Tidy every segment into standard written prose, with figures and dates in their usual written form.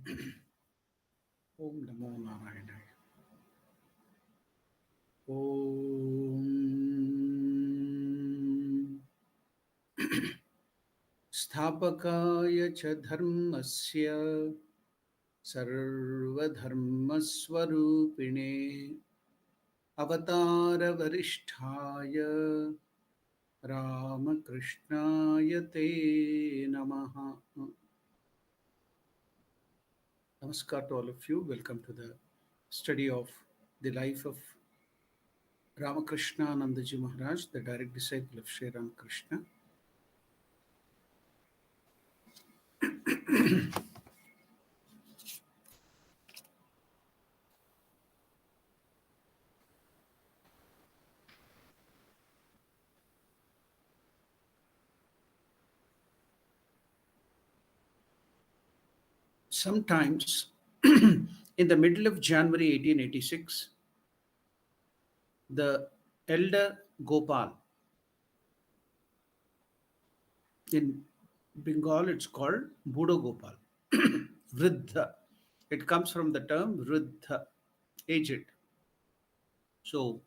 Om Namo Narayana. Om Sthapakaya cha dharmasya sarvadharmasvarupine avatara varisthaya Ramakrishnaya te namaha. Namaskar to all of you. Welcome to the study of the life of Ramakrishna Anandaji Maharaj, the direct disciple of Sri Ramakrishna. Sometimes, in the middle of January 1886, the elder Gopal, in Bengal it's called Budo Gopal, Vriddha. It comes from the term Vriddha, aged. So,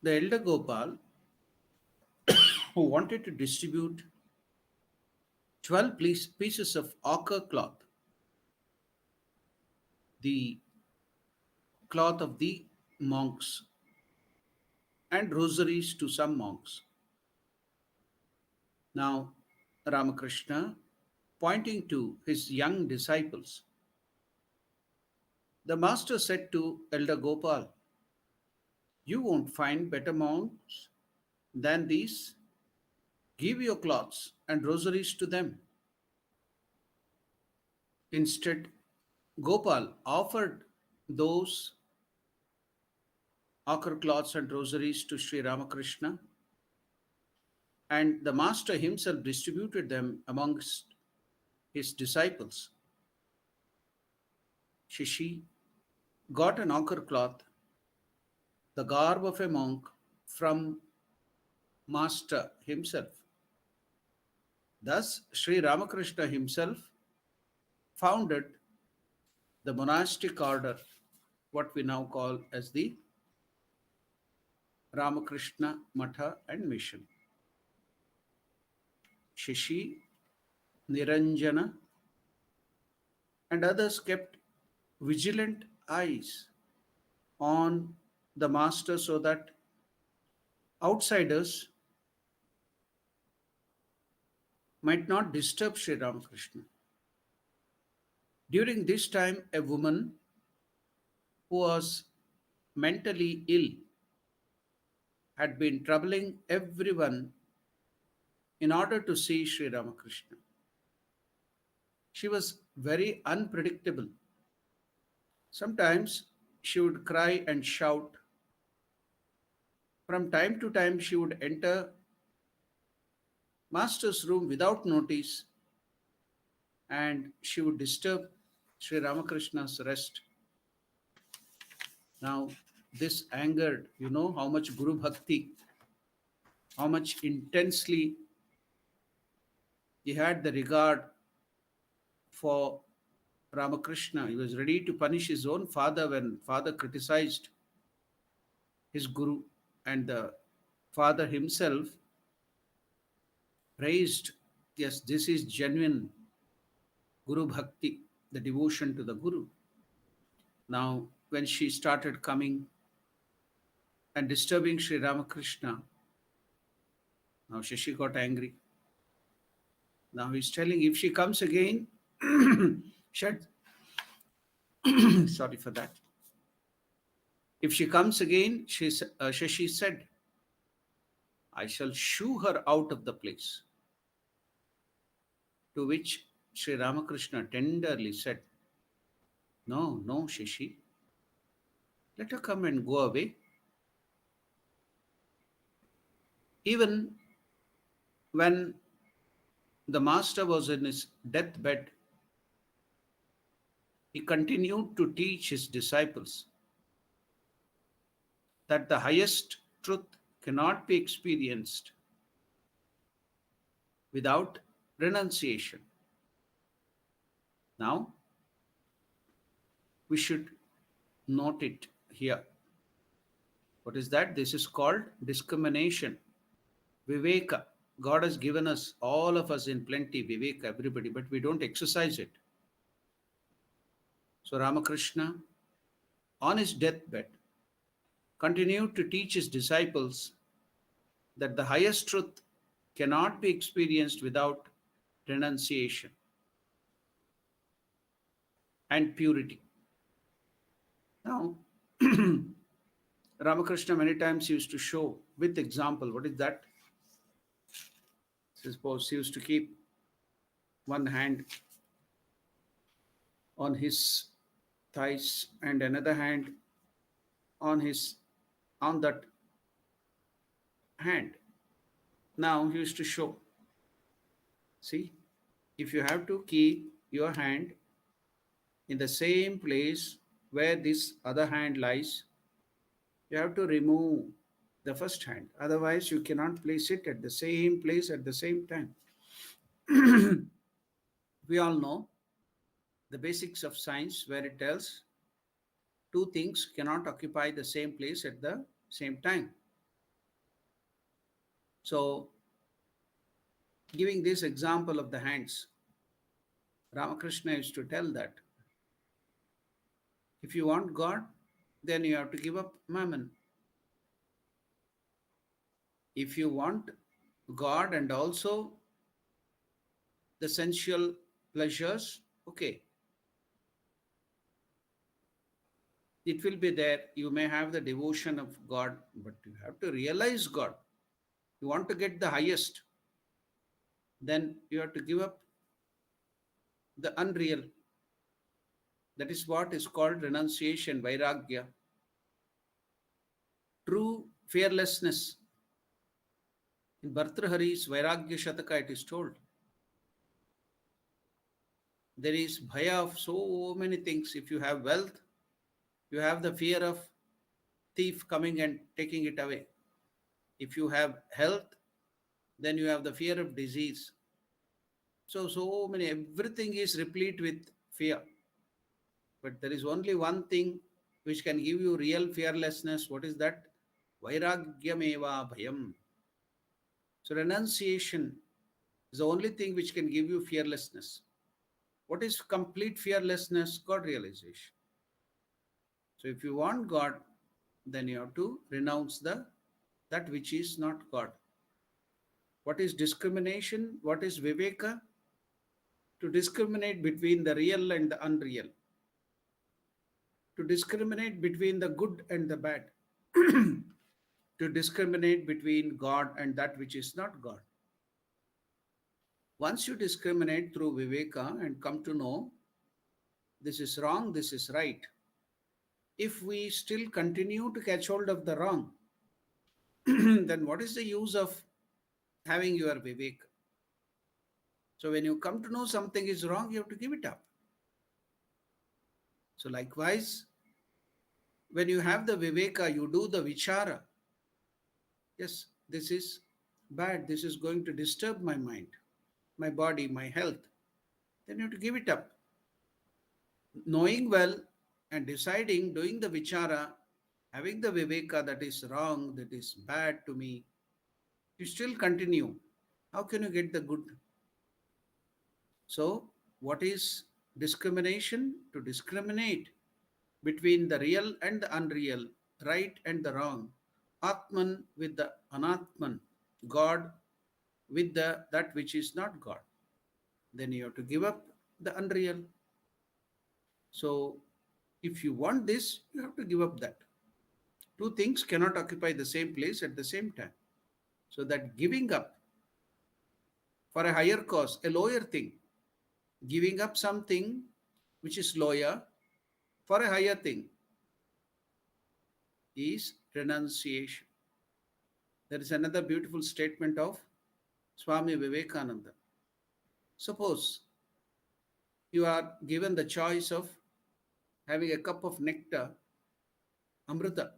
the elder Gopal, who wanted to distribute 12 pieces of ochre cloth, the cloth of the monks, and rosaries to some monks. Now, Ramakrishna, pointing to his young disciples, the master said to Elder Gopal, "You won't find better monks than these. Give your cloths and rosaries to them." Instead, Gopal offered those ochre cloths and rosaries to Sri Ramakrishna, and the master himself distributed them amongst his disciples. Shishi got an ochre cloth, the garb of a monk, from master himself. Thus, Sri Ramakrishna himself founded the monastic order, what we now call as the Ramakrishna Matha and Mission. Shishi, Niranjana, and others kept vigilant eyes on the master so that outsiders might not disturb Sri Ramakrishna. During this time, a woman who was mentally ill had been troubling everyone in order to see Sri Ramakrishna. She was very unpredictable. Sometimes she would cry and shout. From time to time, she would enter Master's room without notice and she would disturb Sri Ramakrishna's rest. Now, this angered, how much Guru Bhakti, how much intensely he had the regard for Ramakrishna. He was ready to punish his own father when father criticized his Guru, and the father himself praised, yes, this is genuine Guru Bhakti, the devotion to the Guru. Now, when she started coming and disturbing Sri Ramakrishna, now Shashi got angry. Now he's telling, if she comes again, shed, sorry for that. If she comes again, Shashi said, I shall shoo her out of the place. To which Sri Ramakrishna tenderly said, No, no, Shashi, let her come and go away. Even when the master was in his deathbed, he continued to teach his disciples that the highest truth cannot be experienced without renunciation. Now, we should note it here. What is that? This is called discrimination. Viveka. God has given us, all of us in plenty, Viveka, everybody, but we don't exercise it. So Ramakrishna, on his deathbed, continued to teach his disciples that the highest truth cannot be experienced without renunciation and purity. Now, Ramakrishna many times used to show with example. What is that? Suppose he used to keep one hand on his thighs and another hand on his on that hand. Now he used to show. See, if you have to keep your hand in the same place where this other hand lies, you have to remove the first hand. Otherwise, you cannot place it at the same place at the same time. We all know the basics of science where it tells two things cannot occupy the same place at the same time. So, giving this example of the hands, Ramakrishna used to tell that if you want God, then you have to give up mammon. If you want God and also the sensual pleasures, okay, it will be there. You may have the devotion of God, but you have to realize God. You want to get the highest, then you have to give up the unreal. That is what is called renunciation, vairagya. True fearlessness. In Bhartrhari's Vairagya Shataka, it is told there is bhaya of so many things. If you have wealth, you have the fear of thief coming and taking it away. If you have health, then you have the fear of disease. So many, everything is replete with fear. But there is only one thing which can give you real fearlessness. What is that? Vairagyameva bhayam. So renunciation is the only thing which can give you fearlessness. What is complete fearlessness? God realization. So if you want God, then you have to renounce that which is not God. What is discrimination? What is viveka? To discriminate between the real and the unreal. To discriminate between the good and the bad. To discriminate between God and that which is not God. Once you discriminate through viveka and come to know this is wrong, this is right. If we still continue to catch hold of the wrong, then what is the use of having your vivek? So when you come to know something is wrong, you have to give it up. So likewise, when you have the viveka, you do the vichara. Yes, this is bad. This is going to disturb my mind, my body, my health. Then you have to give it up. Knowing well and deciding, doing the vichara, having the viveka that is wrong, that is bad to me, you still continue. How can you get the good? So, what is discrimination? To discriminate between the real and the unreal, right and the wrong, Atman with the Anatman, God with that which is not God. Then you have to give up the unreal. So, if you want this, you have to give up that. Two things cannot occupy the same place at the same time. So, that giving up for a higher cause, a lower thing, giving up something which is lower for a higher thing is renunciation. There is another beautiful statement of Swami Vivekananda. Suppose you are given the choice of having a cup of nectar, amrita,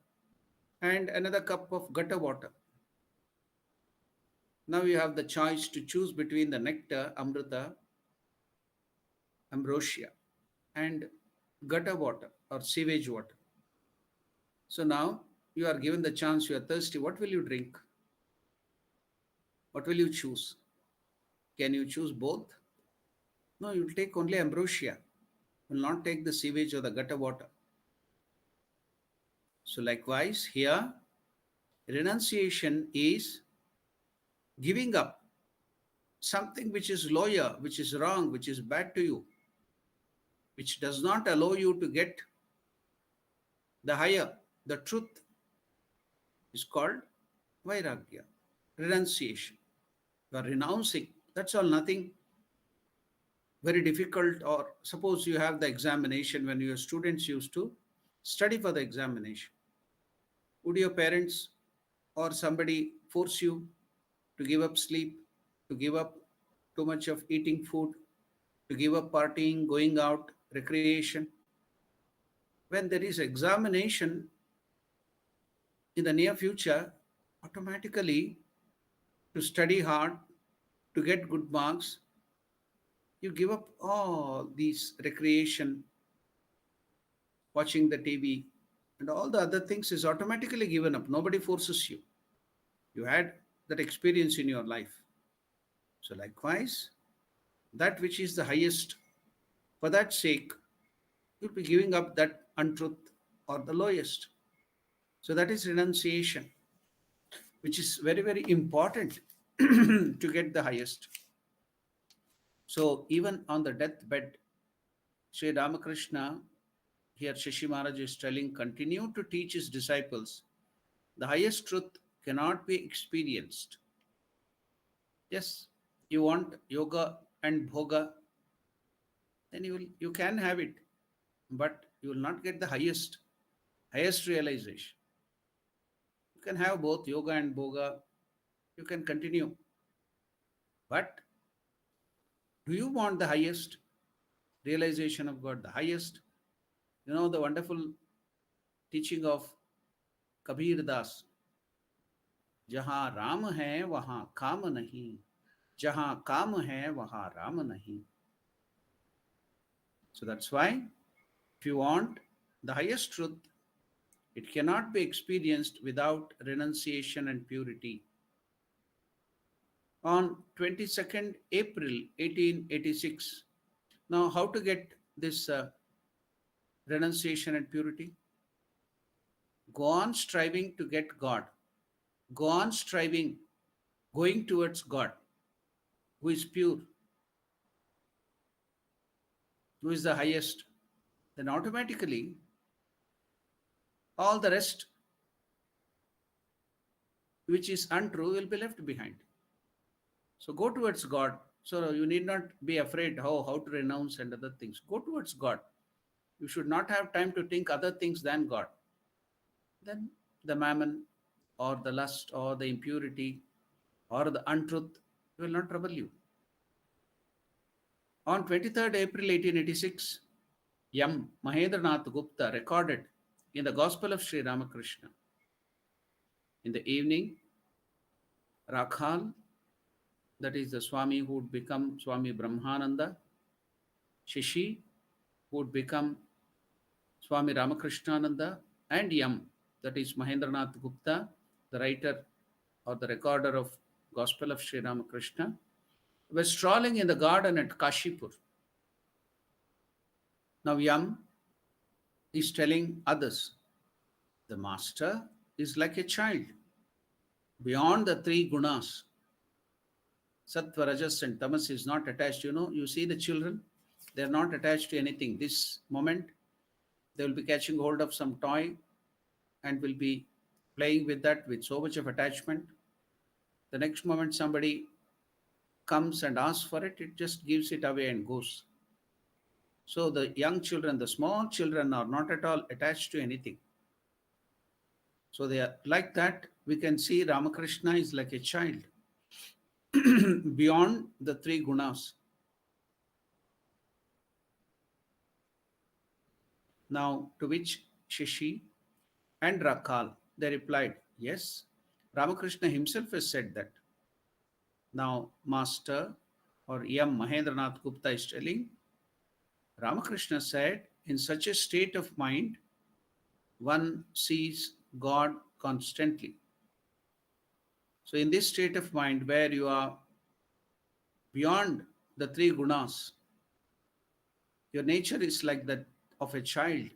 and another cup of gutta water. Now you have the choice to choose between the nectar, amrita, ambrosia, and gutter water or sewage water. So now you are given the chance, you are thirsty. What will you drink? What will you choose? Can you choose both? No, you will take only ambrosia. You will not take the sewage or the gutter water. So likewise, here renunciation is giving up something which is lower, which is wrong, which is bad to you, which does not allow you to get the higher. The truth is called vairagya, renunciation. You are renouncing. That's all, nothing very difficult. Or suppose you have the examination, when your students used to study for the examination. Would your parents or somebody force you to give up sleep, to give up too much of eating food, to give up partying, going out, recreation? When there is examination in the near future, automatically to study hard, to get good marks, you give up all these recreation, watching the TV, and all the other things is automatically given up. Nobody forces you. You had that experience in your life. So likewise, that which is the highest, for that sake, you'll be giving up that untruth or the lowest. So that is renunciation, which is very, very important to get the highest. So even on the deathbed, Sri Ramakrishna, here Shashi Maharaj is telling, continue to teach his disciples. The highest truth cannot be experienced. Yes, you want yoga and bhoga, then you can have it, but you will not get the highest realization. You can have both yoga and bhoga, you can continue. But do you want the highest realization of God, the highest? You know the wonderful teaching of Kabir Das. जहाँ राम है वहाँ काम नहीं, जहाँ काम है वहाँ राम नहीं. So that's why, if you want the highest truth, it cannot be experienced without renunciation and purity. On 22nd April 1886, now how to get this renunciation and purity? Go on striving to get God. Go on striving, going towards God, who is pure, who is the highest. Then automatically all the rest which is untrue will be left behind. So go towards God. So you need not be afraid how to renounce and other things. Go towards God. You should not have time to think other things than God. Then the mammon or the lust or the impurity or the untruth will not trouble you. On 23rd April 1886, M. Mahendranath Gupta recorded in the Gospel of Sri Ramakrishna. In the evening, Rakhal, that is the Swami who would become Swami Brahmananda, Shishi, who would become Swami Ramakrishnananda, and Yam, that is Mahendranath Gupta, the writer or the recorder of Gospel of Sri Ramakrishna, were strolling in the garden at Kashipur. Now Yam is telling others, the master is like a child, beyond the three gunas. Sattva, Rajas and Tamas is not attached. You see the children, they are not attached to anything. This moment, they will be catching hold of some toy and will be playing with that with so much of attachment. The next moment somebody comes and asks for it, it just gives it away and goes. So the young children, the small children are not at all attached to anything. So they are like that. We can see Ramakrishna is like a child beyond the three gunas. Now, to which Shishi and Rakhal, they replied, yes, Ramakrishna himself has said that. Now, Master or M. Mahendranath Gupta is telling, Ramakrishna said, in such a state of mind, one sees God constantly. So, in this state of mind where you are beyond the three gunas, your nature is like that of a child.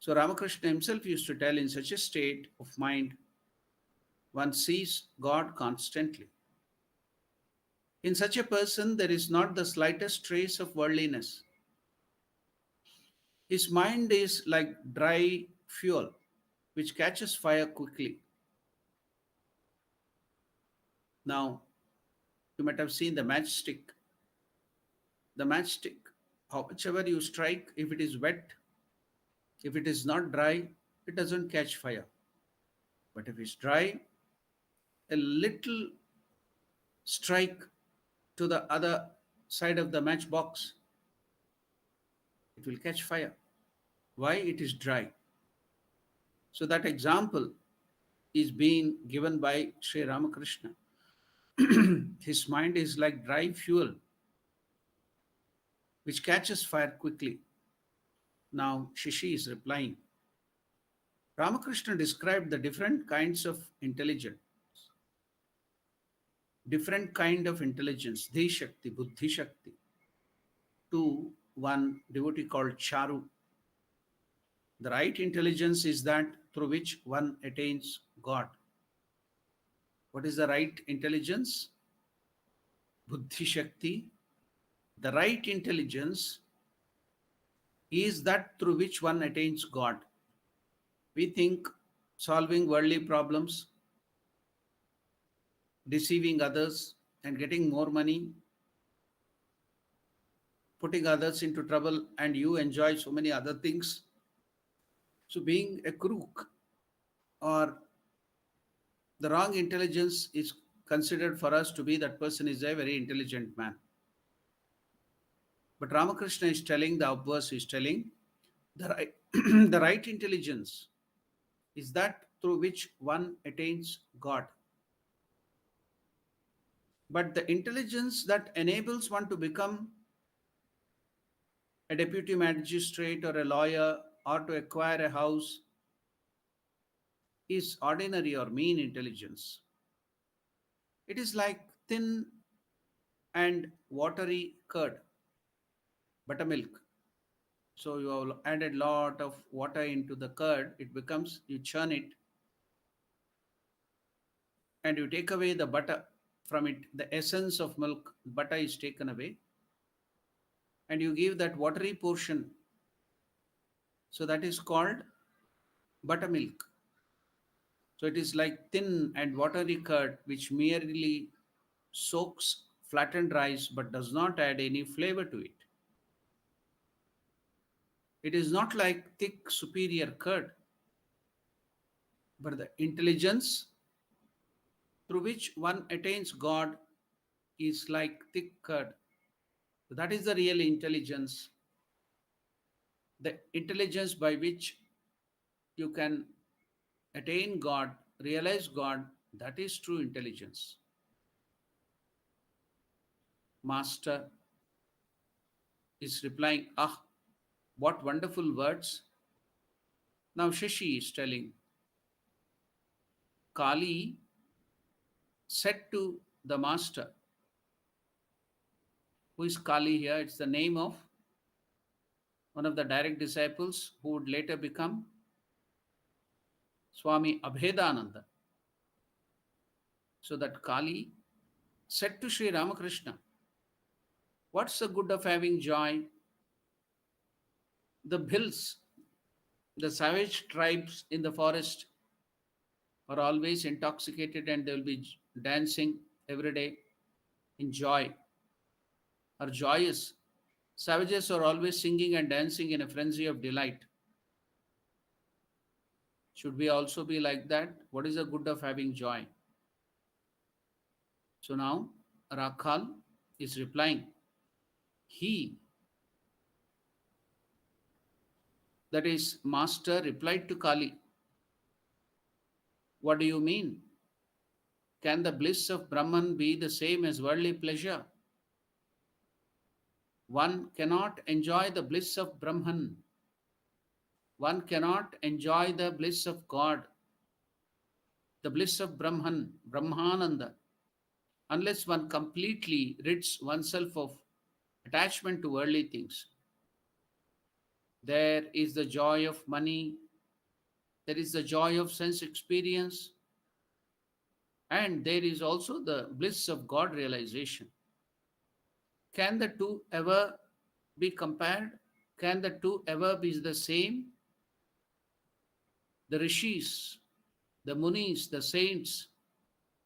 So, Ramakrishna himself used to tell, in such a state of mind, one sees God constantly. In such a person, there is not the slightest trace of worldliness. His mind is like dry fuel, which catches fire quickly. Now, you might have seen the matchstick. The matchstick, however you strike, if it is wet, if it is not dry, it doesn't catch fire. But if it's dry, a little strike to the other side of the matchbox, it will catch fire. Why? It is dry. So that example is being given by Sri Ramakrishna. His mind is like dry fuel which catches fire quickly. Now Shishi is replying. Ramakrishna described the different kinds of intelligence, different kind of intelligence, Dhi Shakti, Buddhi Shakti, to one devotee called Charu. The right intelligence is that through which one attains God. What is the right intelligence? Buddhi Shakti. The right intelligence is that through which one attains God. We think solving worldly problems, deceiving others, and getting more money, putting others into trouble, and you enjoy so many other things. So, being a crook or the wrong intelligence is considered for us to be that person is a very intelligent man. But Ramakrishna is telling, the obverse is telling, the right, the right intelligence is that through which one attains God. But the intelligence that enables one to become a deputy magistrate or a lawyer or to acquire a house is ordinary or mean intelligence. It is like thin and watery curd, buttermilk. So you have added lot of water into the curd, it becomes, you churn it and you take away the butter from it, the essence of milk, butter is taken away and you give that watery portion. So that is called buttermilk. So it is like thin and watery curd which merely soaks flattened rice but does not add any flavor to it. It is not like thick superior curd, but the intelligence through which one attains God is like thick curd. That is the real intelligence. The intelligence by which you can attain God, realize God, that is true intelligence. Master is replying, ah, what wonderful words. Now Shashi is telling, Kali said to the master, who is Kali here? It's the name of one of the direct disciples who would later become Swami Abhedananda. So that Kali said to Sri Ramakrishna, what's the good of having joy? The Bhils, the savage tribes in the forest, are always intoxicated and they will be dancing every day in joy, are joyous. Savages are always singing and dancing in a frenzy of delight. Should we also be like that? What is the good of having joy? So now Rakhal is replying. He, that is master, replied to Kali, what do you mean? Can the bliss of Brahman be the same as worldly pleasure? One cannot enjoy the bliss of Brahman. One cannot enjoy the bliss of God, the bliss of Brahman, Brahmananda, unless one completely rids oneself of attachment to worldly things. There is the joy of money, there is the joy of sense experience, and there is also the bliss of God realization. Can the two ever be compared? Can the two ever be the same? The rishis, the munis, the saints,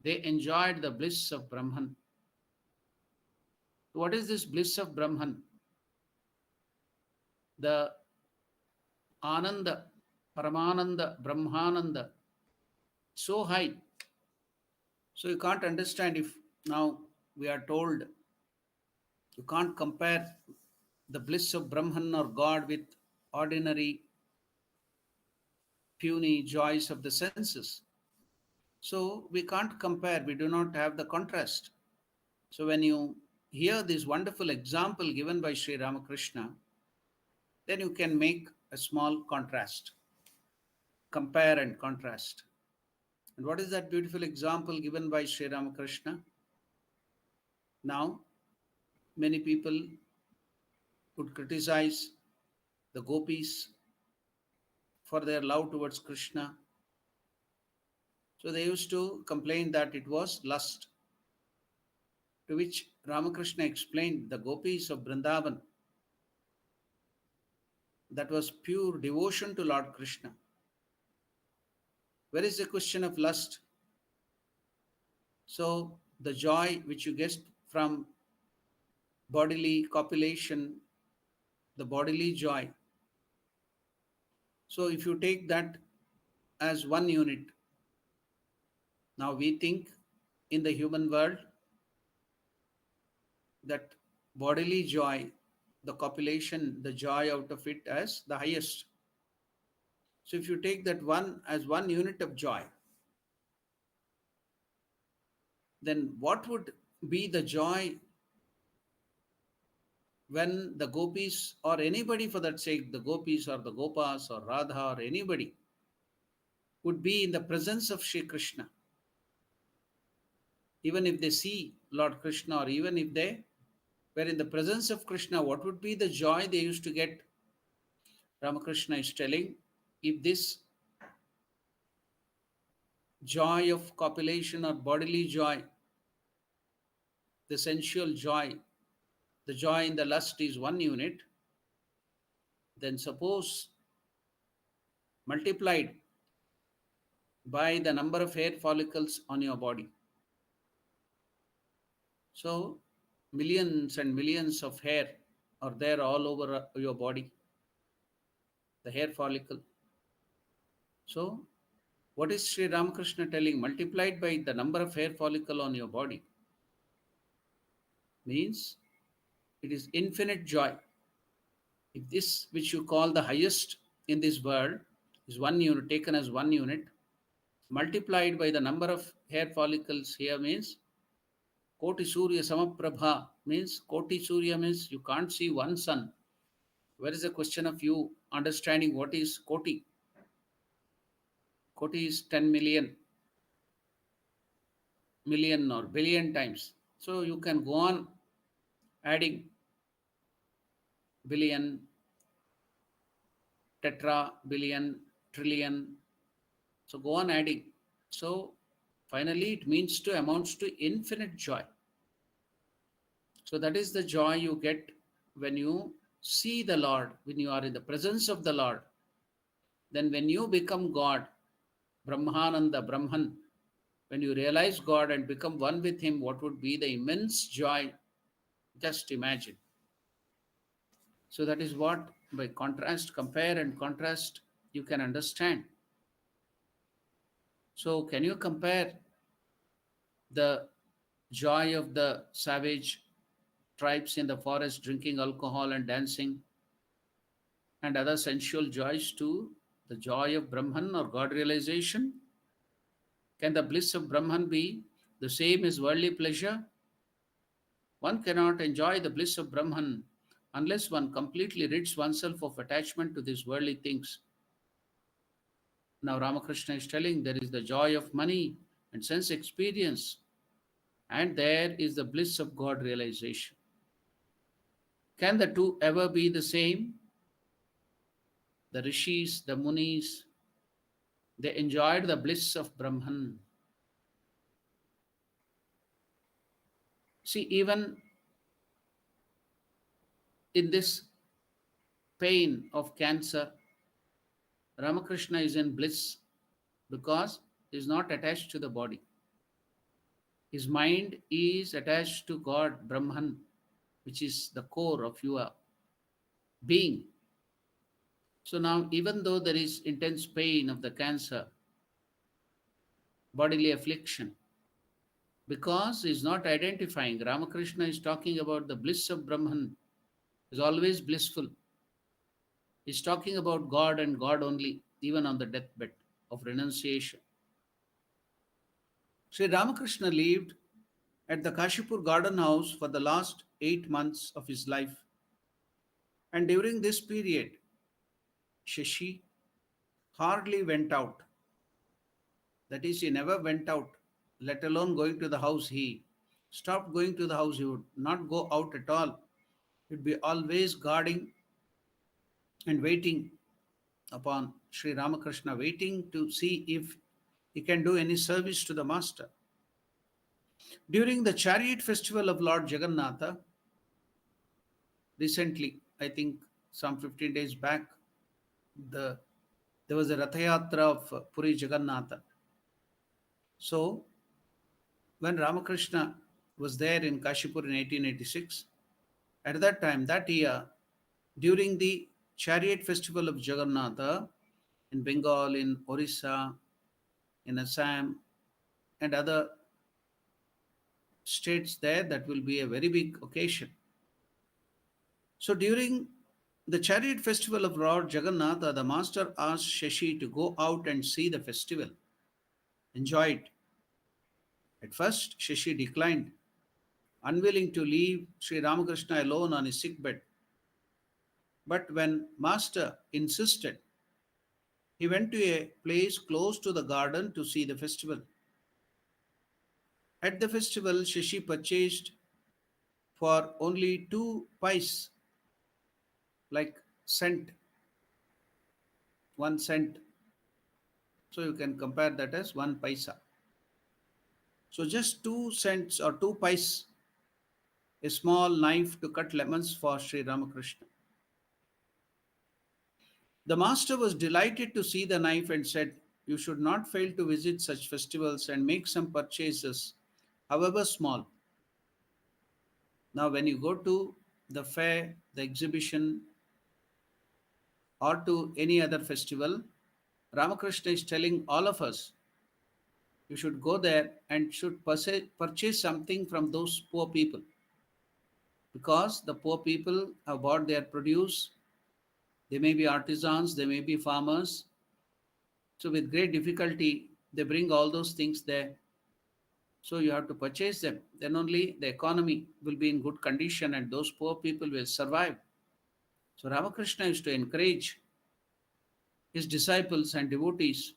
they enjoyed the bliss of Brahman. What is this bliss of Brahman? The Ananda, Paramananda, Brahmananda, so high. So you can't understand if now we are told you can't compare the bliss of Brahman or God with ordinary puny joys of the senses. So we can't compare, we do not have the contrast. So when you hear this wonderful example given by Sri Ramakrishna, then you can make a small contrast, compare and contrast. And what is that beautiful example given by Sri Ramakrishna? Now, many people would criticize the gopis for their love towards Krishna. So they used to complain that it was lust. To which Ramakrishna explained the gopis of Vrindavan, that was pure devotion to Lord Krishna. Where is the question of lust? So the joy which you get from bodily copulation, the bodily joy. So if you take that as one unit, now we think in the human world that bodily joy, the copulation, the joy out of it as the highest. So if you take that one as one unit of joy, then what would be the joy when the gopis or anybody for that sake, the gopis or the gopas or Radha or anybody would be in the presence of Sri Krishna? Even if they see Lord Krishna or even if they were in the presence of Krishna, what would be the joy they used to get? Ramakrishna is telling, if this joy of copulation or bodily joy, the sensual joy, the joy in the lust is one unit, then suppose multiplied by the number of hair follicles on your body. So, millions and millions of hair are there all over your body, the hair follicle. So, what is Sri Ramakrishna telling? Multiplied by the number of hair follicle on your body means it is infinite joy. If this, which you call the highest in this world, is one unit, taken as one unit, multiplied by the number of hair follicles here means Koti Surya Samaprabha means Koti Surya means you can't see one sun. Where is the question of you understanding what is Koti? Koti is 10 million, million or billion times. So you can go on adding billion, tetra, billion, trillion. So go on adding. So finally it means to amounts to infinite joy. So that is the joy you get when you see the Lord, when you are in the presence of the Lord. Then when you become God, Brahmananda, Brahman, when you realize God and become one with Him, what would be the immense joy? Just imagine. So that is what, by contrast, compare and contrast, you can understand. So can you compare the joy of the savage tribes in the forest drinking alcohol and dancing and other sensual joys to the joy of Brahman or God realization? Can the bliss of Brahman be the same as worldly pleasure? One cannot enjoy the bliss of Brahman unless one completely rids oneself of attachment to these worldly things. Now, Ramakrishna is telling there is the joy of money and sense experience, and there is the bliss of God realization. Can the two ever be the same? The rishis, the munis, they enjoyed the bliss of Brahman. See, even in this pain of cancer, Ramakrishna is in bliss because he is not attached to the body. His mind is attached to God, Brahman, which is the core of your being. So now, even though there is intense pain of the cancer, bodily affliction, because he is not identifying, Ramakrishna is talking about the bliss of Brahman, is always blissful. He is talking about God and God only, even on the deathbed of renunciation. Sri Ramakrishna lived at the Kashipur Garden House for the last 8 months of his life. And during this period, Shashi hardly went out. That is, he never went out, let alone going to the house. He stopped going to the house. He would not go out at all. He would be always guarding and waiting upon Sri Ramakrishna, waiting to see if he can do any service to the master. During the chariot festival of Lord Jagannatha, recently, I think some 15 days back, the there was a Ratha Yatra of Puri Jagannatha. So, when Ramakrishna was there in Kashipur in 1886, at that time, that year, during the chariot festival of Jagannatha in Bengal, in Orissa, in Assam, and other states there, that will be a very big occasion. So, during the chariot festival of Lord Jagannatha, the master asked Shashi to go out and see the festival, enjoy it. At first, Shashi declined, unwilling to leave Sri Ramakrishna alone on his sick bed. But when Master insisted, he went to a place close to the garden to see the festival. At the festival, Shashi purchased for only 2 pice, like cent, 1 cent. So you can compare that as 1 paisa. So just 2 cents or 2 pice, a small knife to cut lemons for Sri Ramakrishna. The master was delighted to see the knife and said, "You should not fail to visit such festivals and make some purchases, however small." Now, when you go to the fair, the exhibition, or to any other festival, Ramakrishna is telling all of us, you should go there and should purchase something from those poor people, because the poor people have bought their produce. They may be artisans, they may be farmers. So, with great difficulty, they bring all those things there. So, you have to purchase them. Then only the economy will be in good condition and those poor people will survive. So, Ramakrishna used to encourage his disciples and devotees,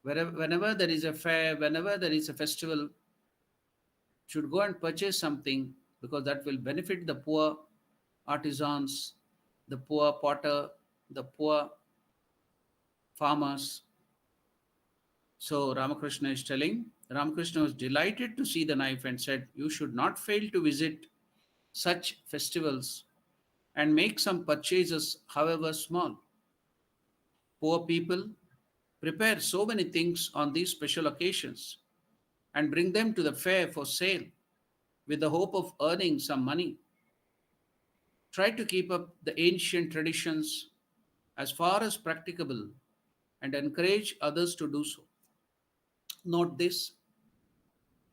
whenever there is a fair, whenever there is a festival, should go and purchase something, because that will benefit the poor artisans, the poor potter, the poor farmers. So Ramakrishna is telling, Ramakrishna was delighted to see the knife and said, "You should not fail to visit such festivals and make some purchases, however small. Poor people prepare so many things on these special occasions and bring them to the fair for sale with the hope of earning some money. Try to keep up the ancient traditions as far as practicable and encourage others to do so." Note this,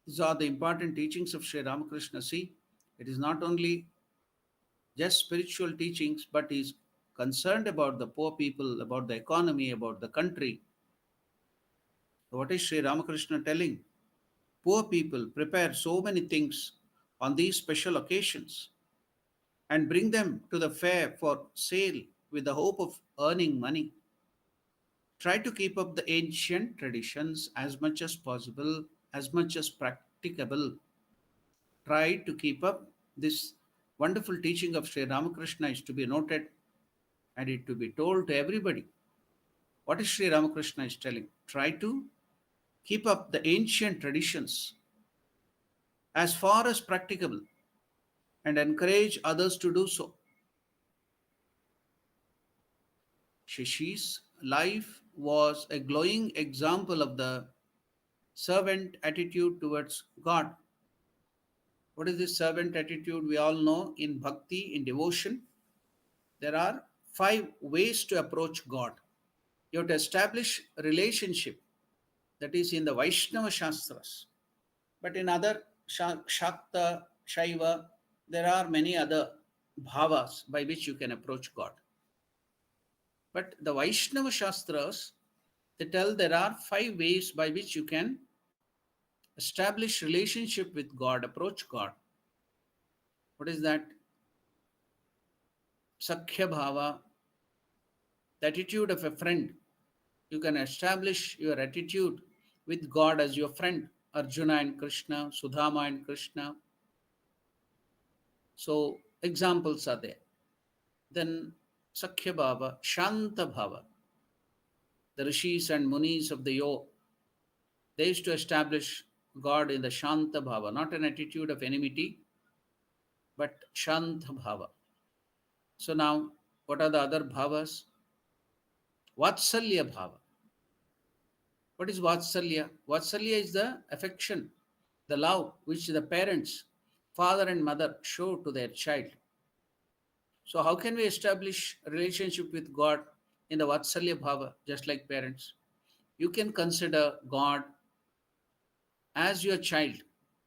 these are the important teachings of Sri Ramakrishna. See, it is not only just spiritual teachings, but he is concerned about the poor people, about the economy, about the country. What is Sri Ramakrishna telling? Poor people prepare so many things on these special occasions and bring them to the fair for sale with the hope of earning money. Try to keep up the ancient traditions as much as possible, as much as practicable. Try to keep up this wonderful teaching of Sri Ramakrishna is to be noted and it to be told to everybody. What is Sri Ramakrishna is telling? Try to keep up the ancient traditions as far as practicable and encourage others to do so. Shishi's life was a glowing example of the servant attitude towards God. What is this servant attitude? We all know in bhakti, in devotion, there are 5 ways to approach God. You have to establish a relationship, that is in the Vaishnava Shastras. But in other Shakta, Shaiva, there are many other bhavas by which you can approach God. But the Vaishnava Shastras, they tell there are 5 ways by which you can establish relationship with God, approach God. What is that? Sakhya bhava, the attitude of a friend. You can establish your attitude with God as your friend. Arjuna and Krishna, Sudama and Krishna. So examples are there. Then Sakhya bhava, Shanta bhava. The rishis and munis of the yoga, they used to establish God in the Shanta bhava, not an attitude of enmity, but Shanta bhava. So now, what are the other bhavas? Vatsalya bhava. What is Vatsalya? Vatsalya is the affection, the love which the parents, father and mother, show to their child. So how can we establish a relationship with God in the Vatsalya bhava, just like parents? You can consider God as your child,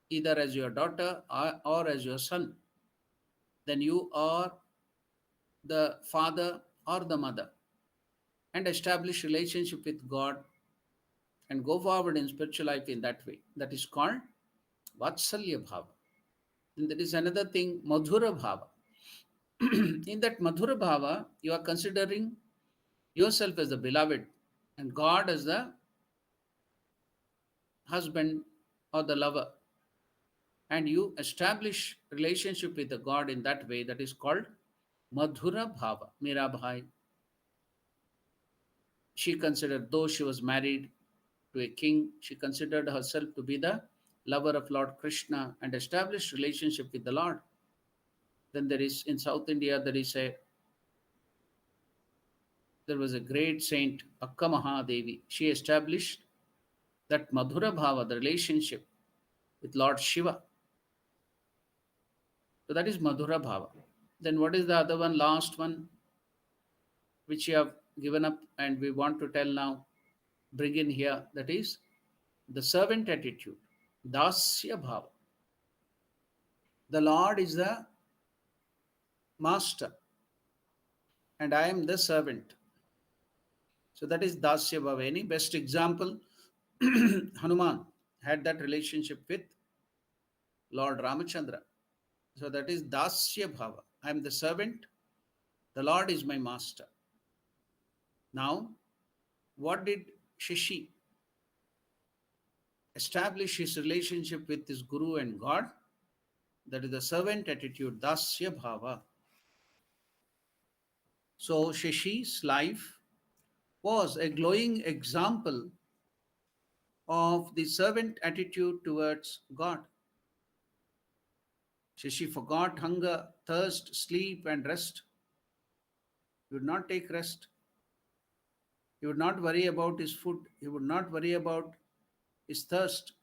either as your daughter or as your son. Then you are the father or the mother, and establish relationship with God and go forward in spiritual life in that way. That is called Vatsalya bhava. And there is another thing, Madhura bhava. In that Madhura bhava, you are considering yourself as the beloved and God as the husband or the lover. And you establish relationship with the God in that way. That is called Madhura bhava. Mirabai, she considered, though she was married to a king, she considered herself to be the lover of Lord Krishna and established relationship with the Lord. Then there is in South India there was a great saint Akka Mahadevi. She established that Madhura Bhava, the relationship with Lord Shiva. So that is Madhura Bhava. Then what is the other one, last one, which you have given up and we want to tell now, bring in here, that is the servant attitude, Dasya Bhava. The Lord is the master and I am the servant. So that is Dasya Bhava. Any best example? Hanuman had that relationship with Lord Ramachandra. So that is Dasya Bhava. I am the servant, the Lord is my master. Now, what did Shishi establish his relationship with his Guru and God? That is the servant attitude, Dasya Bhava. So Shishi's life was a glowing example of the servant attitude towards God. Shishi forgot hunger, thirst, sleep, and rest. He would not take rest. He would not worry about his food. He would not worry about his thirst.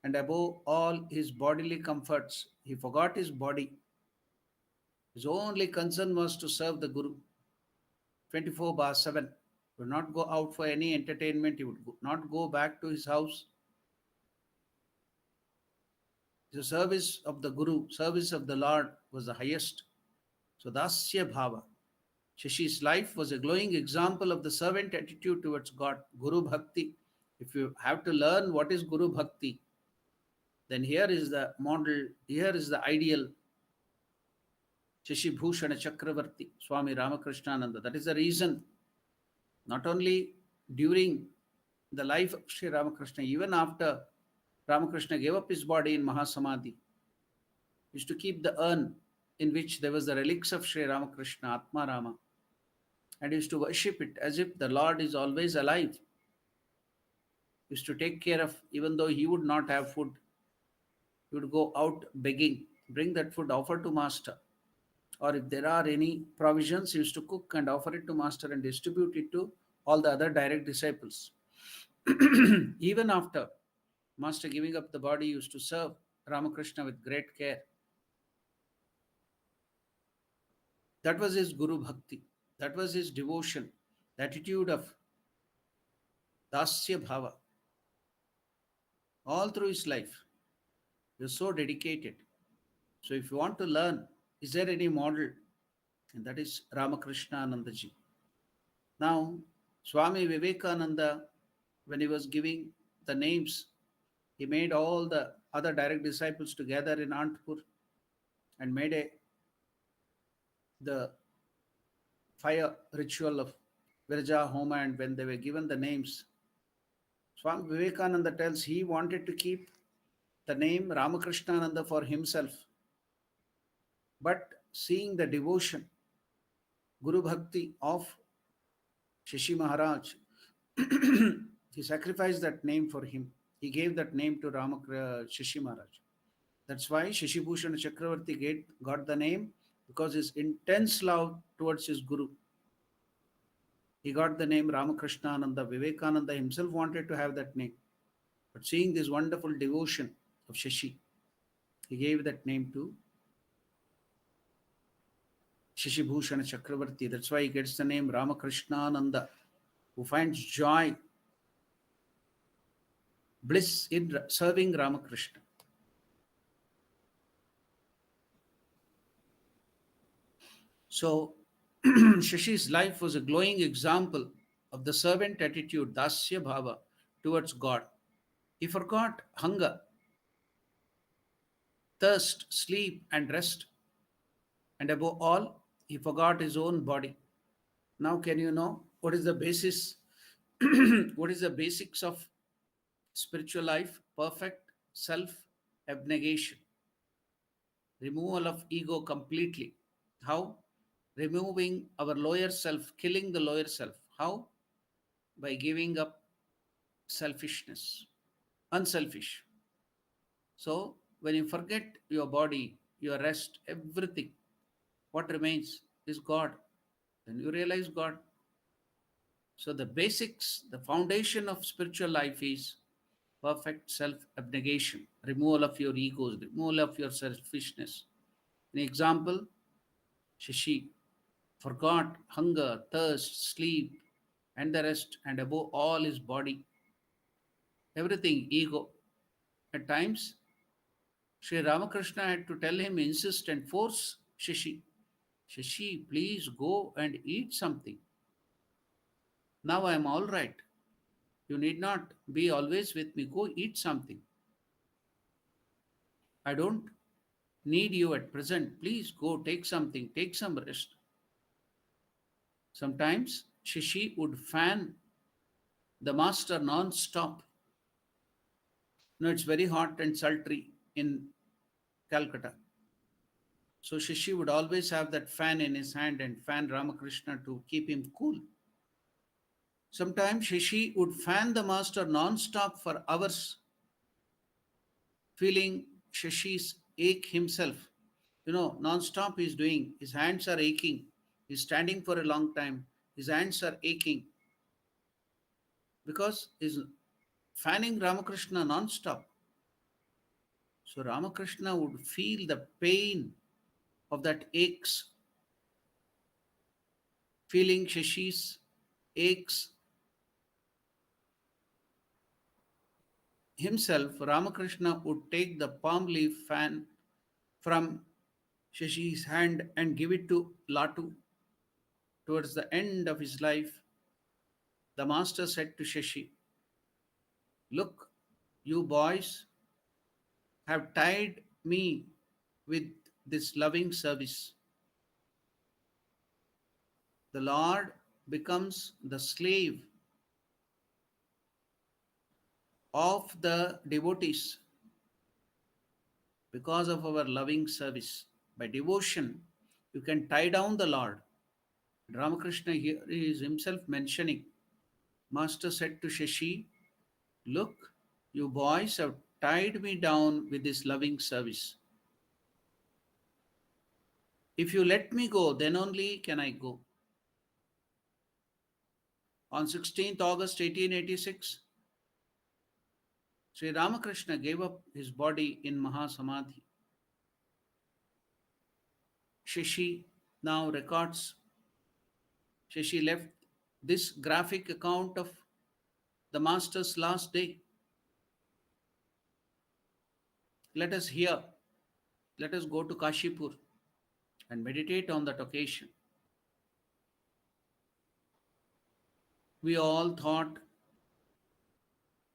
And above all his bodily comforts, he forgot his body. His only concern was to serve the Guru 24/7. He would not go out for any entertainment. He would not go back to his house. The service of the Guru, service of the Lord was the highest. So Dasya Bhava. Shishi's life was a glowing example of the servant attitude towards God, Guru Bhakti. If you have to learn what is Guru Bhakti, then here is the model, here is the ideal Shashi Bhushana Chakravarti, Swami Ramakrishna. That is the reason, not only during the life of Sri Ramakrishna, even after Ramakrishna gave up his body in Mahasamadhi, used to keep the urn in which there was the relics of Sri Ramakrishna, Atma Rama, and used to worship it as if the Lord is always alive. Used to take care of, even though he would not have food, he would go out begging, bring that food, offer to Master. Or if there are any provisions, he used to cook and offer it to Master and distribute it to all the other direct disciples. Even after Master giving up the body, he used to serve Ramakrishna with great care. That was his Guru Bhakti. That was his devotion, the attitude of Dasya Bhava. All through his life, he was so dedicated. So if you want to learn, is there any model? And that is Ramakrishna Anandaji. Now, Swami Vivekananda, when he was giving the names, he made all the other direct disciples together in Anandpur and made the fire ritual of Virja Homa. And when they were given the names, Swami Vivekananda tells he wanted to keep the name Ramakrishnananda for himself. But seeing the devotion, Guru Bhakti of Shashi Maharaj, he sacrificed that name for him. He gave that name to Shashi Maharaj. That's why Shashi Bhushan Chakravarti got the name, because his intense love towards his Guru. He got the name Ramakrishnananda. Vivekananda himself wanted to have that name. But seeing this wonderful devotion of Shashi, he gave that name to Shashi Bhushan Chakravarti. That's why he gets the name Ramakrishnananda, who finds joy, bliss in serving Ramakrishna. So, Shashi's life was a glowing example of the servant attitude, Dasya Bhava, towards God. He forgot hunger, thirst, sleep, and rest. And above all, he forgot his own body. Now, can you know what is the basis? What is the basics of spiritual life? Perfect self abnegation, removal of ego completely. How? Removing our lower self, killing the lower self. How? By giving up selfishness, unselfish. So, when you forget your body, your rest, everything, what remains is God. Then you realize God. So, the basics, the foundation of spiritual life is perfect self abnegation, removal of your egos, removal of your selfishness. An example, Shashi forgot hunger, thirst, sleep, and the rest, and above all his body. Everything, ego. At times, Sri Ramakrishna had to tell him, insist and force Shashi. Shashi, please go and eat something. Now I am all right. You need not be always with me. Go eat something. I don't need you at present. Please go take something. Take some rest. Sometimes Shashi would fan the master non-stop. It's very hot and sultry in Calcutta. So Shashi would always have that fan in his hand and fan Ramakrishna to keep him cool. Sometimes Shashi would fan the master non-stop for hours, feeling Shashi's ache himself. Non-stop he's doing. His hands are aching. He's standing for a long time. His hands are aching because he's fanning Ramakrishna non-stop. So Ramakrishna would feel the pain of that aches, feeling Shashi's aches himself. Ramakrishna would take the palm leaf fan from Shashi's hand and give it to Latu. Towards the end of his life, the master said to Shashi, look, you boys have tied me with this loving service. The Lord becomes the slave of the devotees because of our loving service. By devotion, you can tie down the Lord. Ramakrishna here is himself mentioning. Master said to Shashi, "Look, you boys have tied me down with this loving service. If you let me go, then only can I go." On 16th August 1886, Sri Ramakrishna gave up his body in Mahasamadhi. Shashi now records, Shashi left this graphic account of the Master's last day. Let us hear, let us go to Kashipur and meditate on that occasion. We all thought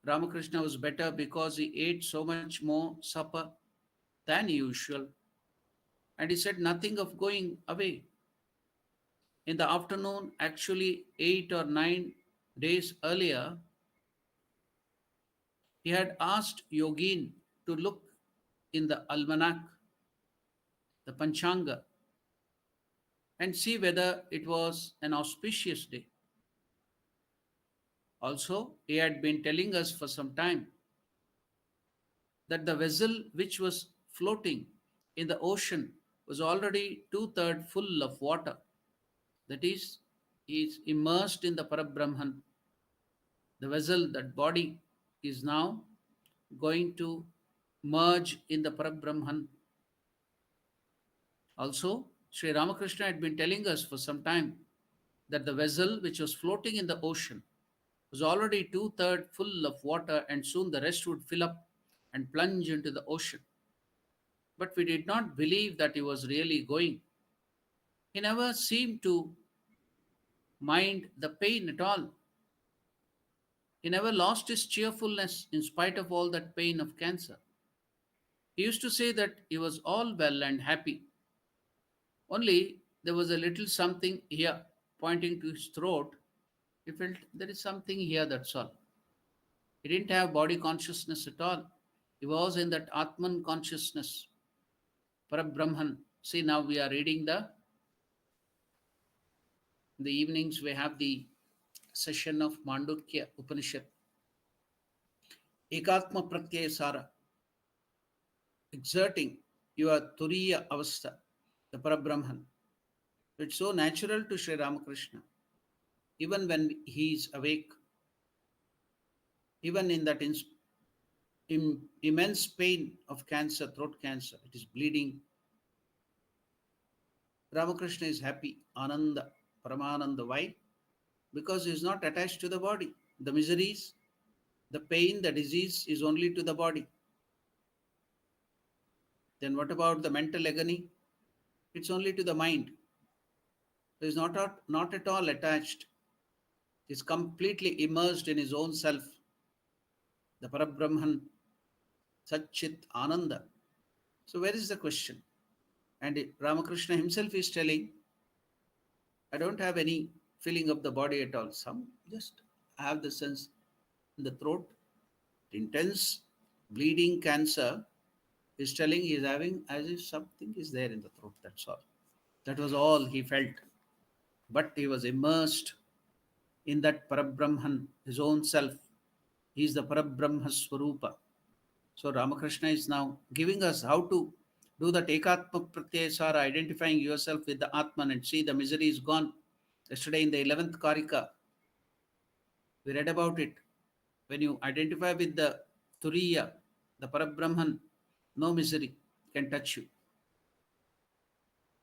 Ramakrishna was better because he ate so much more supper than usual, and he said nothing of going away. In the afternoon, actually 8 or 9 days earlier, he had asked Yogin to look in the almanac, the Panchanga, and see whether it was an auspicious day. Also, he had been telling us for some time that the vessel which was floating in the ocean was already two-thirds full of water. That he is immersed in the Parabrahman. The vessel, that body, is now going to merge in the Parabrahman. Also, Sri Ramakrishna had been telling us for some time that the vessel which was floating in the ocean was already two-thirds full of water, and soon the rest would fill up and plunge into the ocean. But we did not believe that he was really going. He never seemed to mind the pain at all. He never lost his cheerfulness in spite of all that pain of cancer. He used to say that he was all well and happy. Only there was a little something here, pointing to his throat. He felt there is something here, that's all. He didn't have body consciousness at all. He was in that Atman consciousness, Parabrahman. See, now we are reading in the evenings, we have the session of Mandukya Upanishad. Ekatma Pratyaya Sara, exerting your Turiya Avastha, the Parabrahman. It's so natural to Sri Ramakrishna. Even when he is awake, even in that immense pain of cancer, throat cancer, it is bleeding. Ramakrishna is happy, Ananda, Paramananda. Why? Because he is not attached to the body. The miseries, the pain, the disease is only to the body. Then what about the mental agony? It's only to the mind. He is not at all attached. He is completely immersed in his own self, the Parabrahman, Satchit Ananda. So where is the question? And Ramakrishna himself is telling, I don't have any feeling of the body at all. Some just have the sense in the throat, intense bleeding cancer is telling he is having as if something is there in the throat. That's all. That was all he felt. But he was immersed in that Parabrahman, his own self. He is the Parabrahma Swarupa. So Ramakrishna is now giving us how to do that Ekatma Pratyesara, identifying yourself with the Atman, and see the misery is gone. Yesterday in the 11th Karika, we read about it. When you identify with the Turiya, the Parabrahman, no misery can touch you.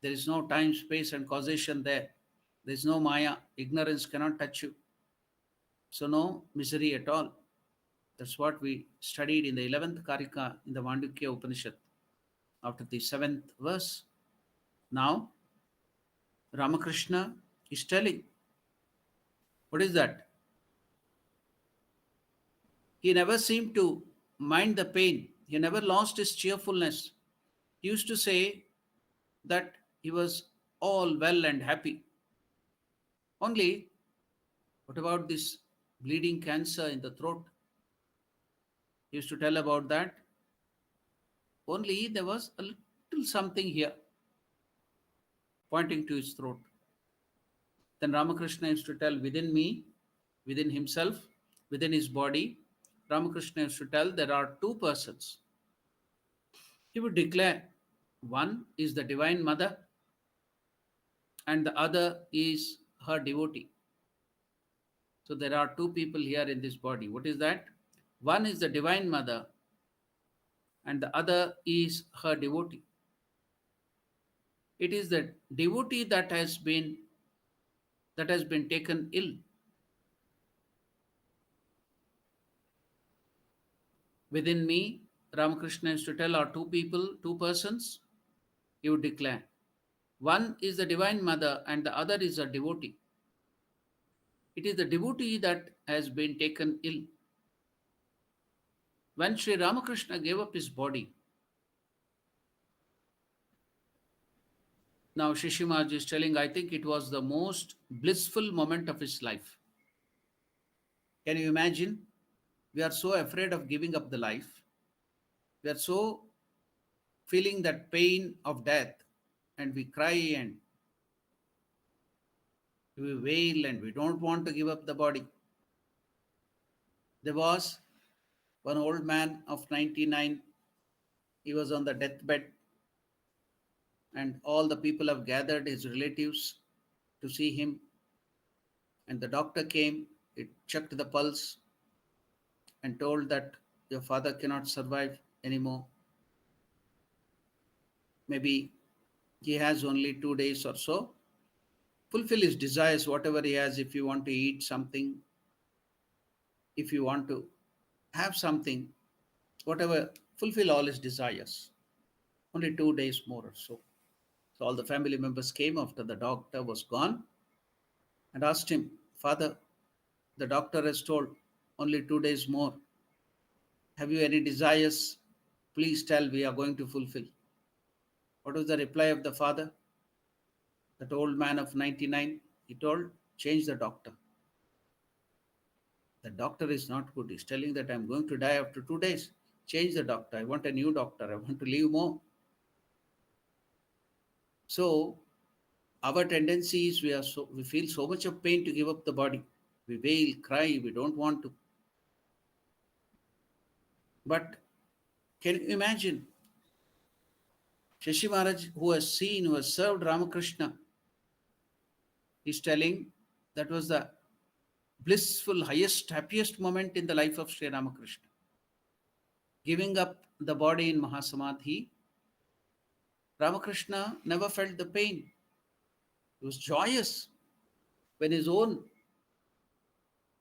There is no time, space, and causation there. There is no Maya. Ignorance cannot touch you. So, no misery at all. That's what we studied in the 11th Karika in the Mandukya Upanishad after the 7th verse. Now, Ramakrishna is telling, what is that? He never seemed to mind the pain. He never lost his cheerfulness. He used to say that he was all well and happy. Only, what about this bleeding cancer in the throat? He used to tell about that. Only there was a little something here pointing to his throat. Then Ramakrishna used to tell within me, within himself, within his body, Ramakrishna used to tell there are two persons. He would declare one is the Divine Mother and the other is her devotee. So there are two people here in this body. What is that? One is the Divine Mother and the other is her devotee. It is the devotee that has been taken ill. Within me, Ramakrishna used to tell are two people, two persons. He would declare one is the Divine Mother and the other is a devotee. It is the devotee that has been taken ill. When Sri Ramakrishna gave up his body, now Shishimaj is telling, I think it was the most blissful moment of his life. Can you imagine? We are so afraid of giving up the life. We are so feeling that pain of death, and we cry and we wail and we don't want to give up the body. There was one old man of 99. He was on the deathbed, and all the people have gathered, his relatives, to see him. And the doctor came, it checked the pulse, and told that your father cannot survive anymore. Maybe he has only 2 days or so. Fulfill his desires, whatever he has. If you want to eat something, if you want to have something, whatever, fulfill all his desires. Only 2 days more or so. So all the family members came after the doctor was gone and asked him, Father, the doctor has told only 2 days more. Have you any desires? Please tell, we are going to fulfill. What was the reply of the father? That old man of 99, he told, change the doctor. The doctor is not good. He's telling that I'm going to die after 2 days. Change the doctor. I want a new doctor. I want to live more. So our tendency is we feel so much of pain to give up the body. We wail, cry, we don't want to. But can you imagine Shashi Maharaj, who has served Ramakrishna, is telling that was the blissful, highest, happiest moment in the life of Sri Ramakrishna. Giving up the body in Mahasamadhi, Ramakrishna never felt the pain. He was joyous when his own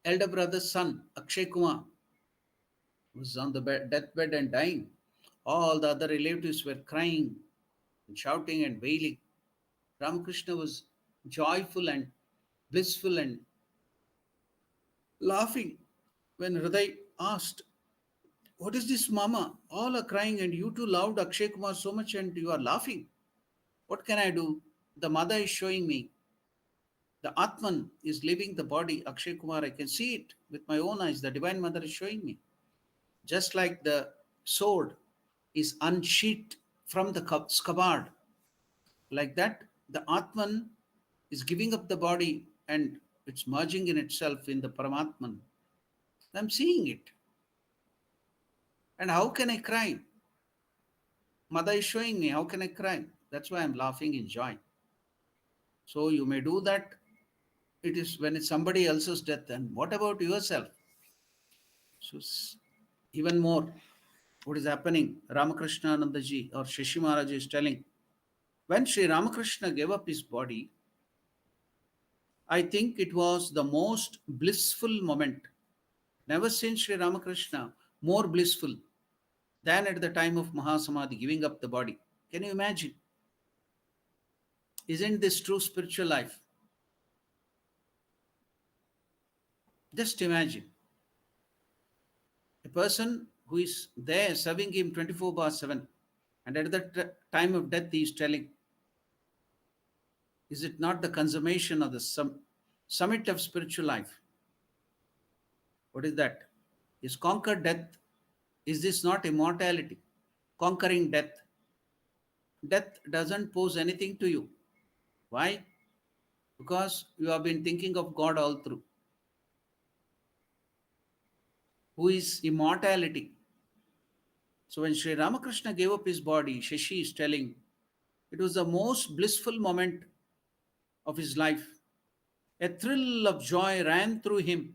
elder brother's son, Akshay Kumar, was on the deathbed and dying. All the other relatives were crying and shouting and wailing. Ramakrishna was joyful and blissful and laughing when Hriday asked, what is this, Mama? All are crying and you too loved Akshay Kumar so much and you are laughing. What can I do? The mother is showing me. The Atman is leaving the body, Akshay Kumar. I can see it with my own eyes. The Divine Mother is showing me. Just like the sword is unsheathed from the scabbard, like that, the Atman is giving up the body and it's merging in itself in the Paramatman. I'm seeing it. And how can I cry? Mother is showing me, how can I cry? That's why I'm laughing in joy. So you may do that. It is when it's somebody else's death. And what about yourself? So even more, what is happening? Ramakrishna Anandaji or Shashi Maharaj is telling, when Sri Ramakrishna gave up his body, I think it was the most blissful moment. Never seen Sri Ramakrishna more blissful than at the time of Mahasamadhi, giving up the body. Can you imagine? Isn't this true spiritual life? Just imagine a person who is there serving him 24/7, and at the time of death he is telling, is it not the consummation of the summit of spiritual life. What is that? Is conquer death. Is this not immortality? Conquering death. Death doesn't pose anything to you. Why? Because you have been thinking of God all through, who is immortality. So when Sri Ramakrishna gave up his body, Shashi is telling it was the most blissful moment of his life. A thrill of joy ran through him.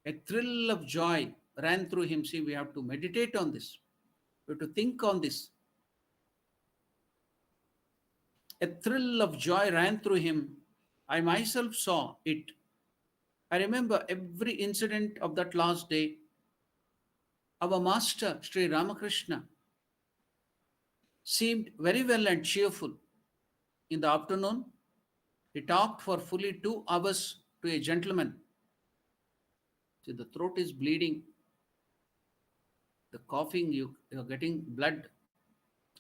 A thrill of joy ran through him. See, we have to meditate on this. We have to think on this. A thrill of joy ran through him. I myself saw it. I remember every incident of that last day. Our master, Sri Ramakrishna, seemed very well and cheerful. In the afternoon, he talked for fully 2 hours to a gentleman. See, the throat is bleeding, the coughing, you're getting blood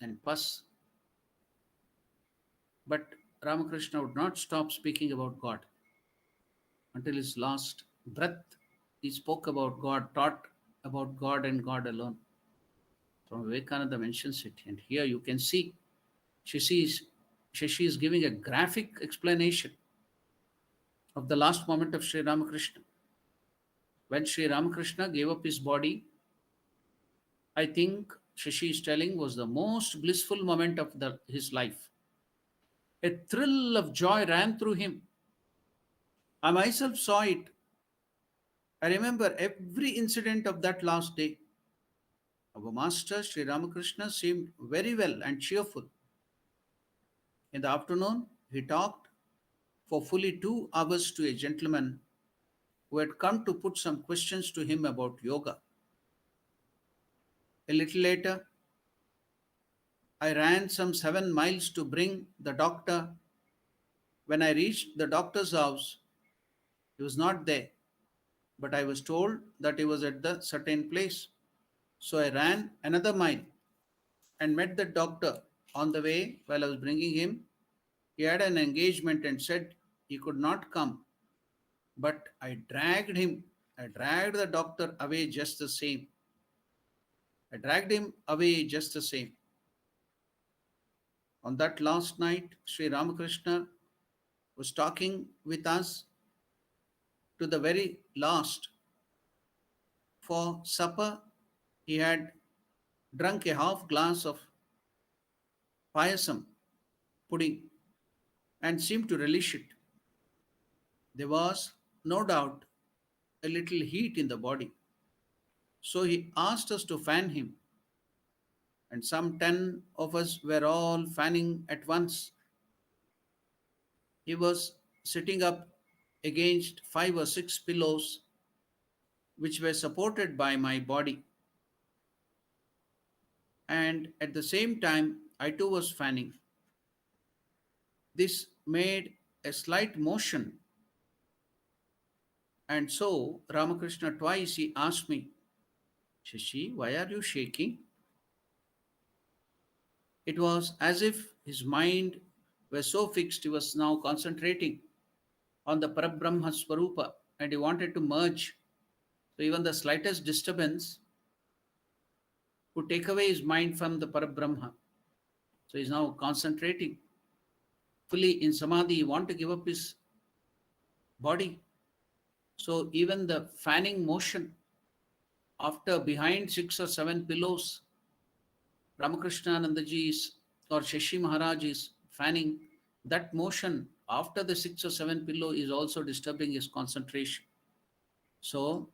and pus. But Ramakrishna would not stop speaking about God until his last breath. He spoke about God, taught about God and God alone. So Vivekananda mentions it. And here you can see Shashi is, Shashi is giving a graphic explanation of the last moment of Sri Ramakrishna. When Sri Ramakrishna gave up his body, I think Shashi is telling was the most blissful moment of his life. A thrill of joy ran through him. I myself saw it. I remember every incident of that last day. Our master Sri Ramakrishna seemed very well and cheerful. In the afternoon, he talked for fully 2 hours to a gentleman who had come to put some questions to him about yoga. A little later, I ran some 7 miles to bring the doctor. When I reached the doctor's house, he was not there, but I was told that he was at the certain place. So I ran another mile and met the doctor on the way while I was bringing him. He had an engagement and said he could not come, but I dragged the doctor away just the same. I dragged him away just the same. On that last night, Sri Ramakrishna was talking with us to the very last. For supper, he had drunk a half glass of payasam pudding and seemed to relish it. There was, no doubt, a little heat in the body. So he asked us to fan him, and some 10 of us were all fanning at once. He was sitting up against 5 or 6 pillows which were supported by my body, and at the same time, I too was fanning. This made a slight motion, and so Ramakrishna twice he asked me, Shashi, why are you shaking? It was as if his mind was so fixed, he was now concentrating on the Parabrahma Swarupa and he wanted to merge. So even the slightest disturbance would take away his mind from the Parabrahma. So he's now concentrating fully in Samadhi. He want to give up his body. So even the fanning motion after behind 6 or 7 pillows, Ramakrishna Anandaji is or Shashi Maharaj is fanning, that motion after the 6 or 7 pillow is also disturbing his concentration. So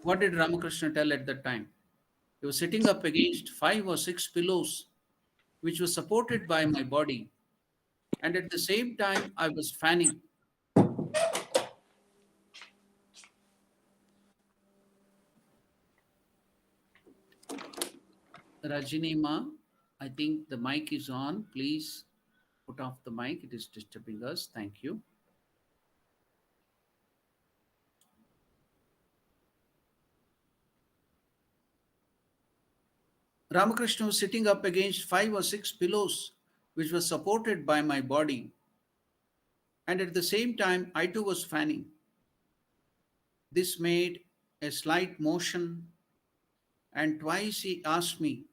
what did Ramakrishna tell at that time? He was sitting up against 5 or 6 pillows which was supported by my body, and at the same time I was fanning. Rajini Ma, I think the mic is on. Please put off the mic. It is disturbing us. Thank you. Ramakrishna was sitting up against 5 or 6 pillows which were supported by my body, And at the same time, I too was fanning. This made a slight motion, and twice he asked me,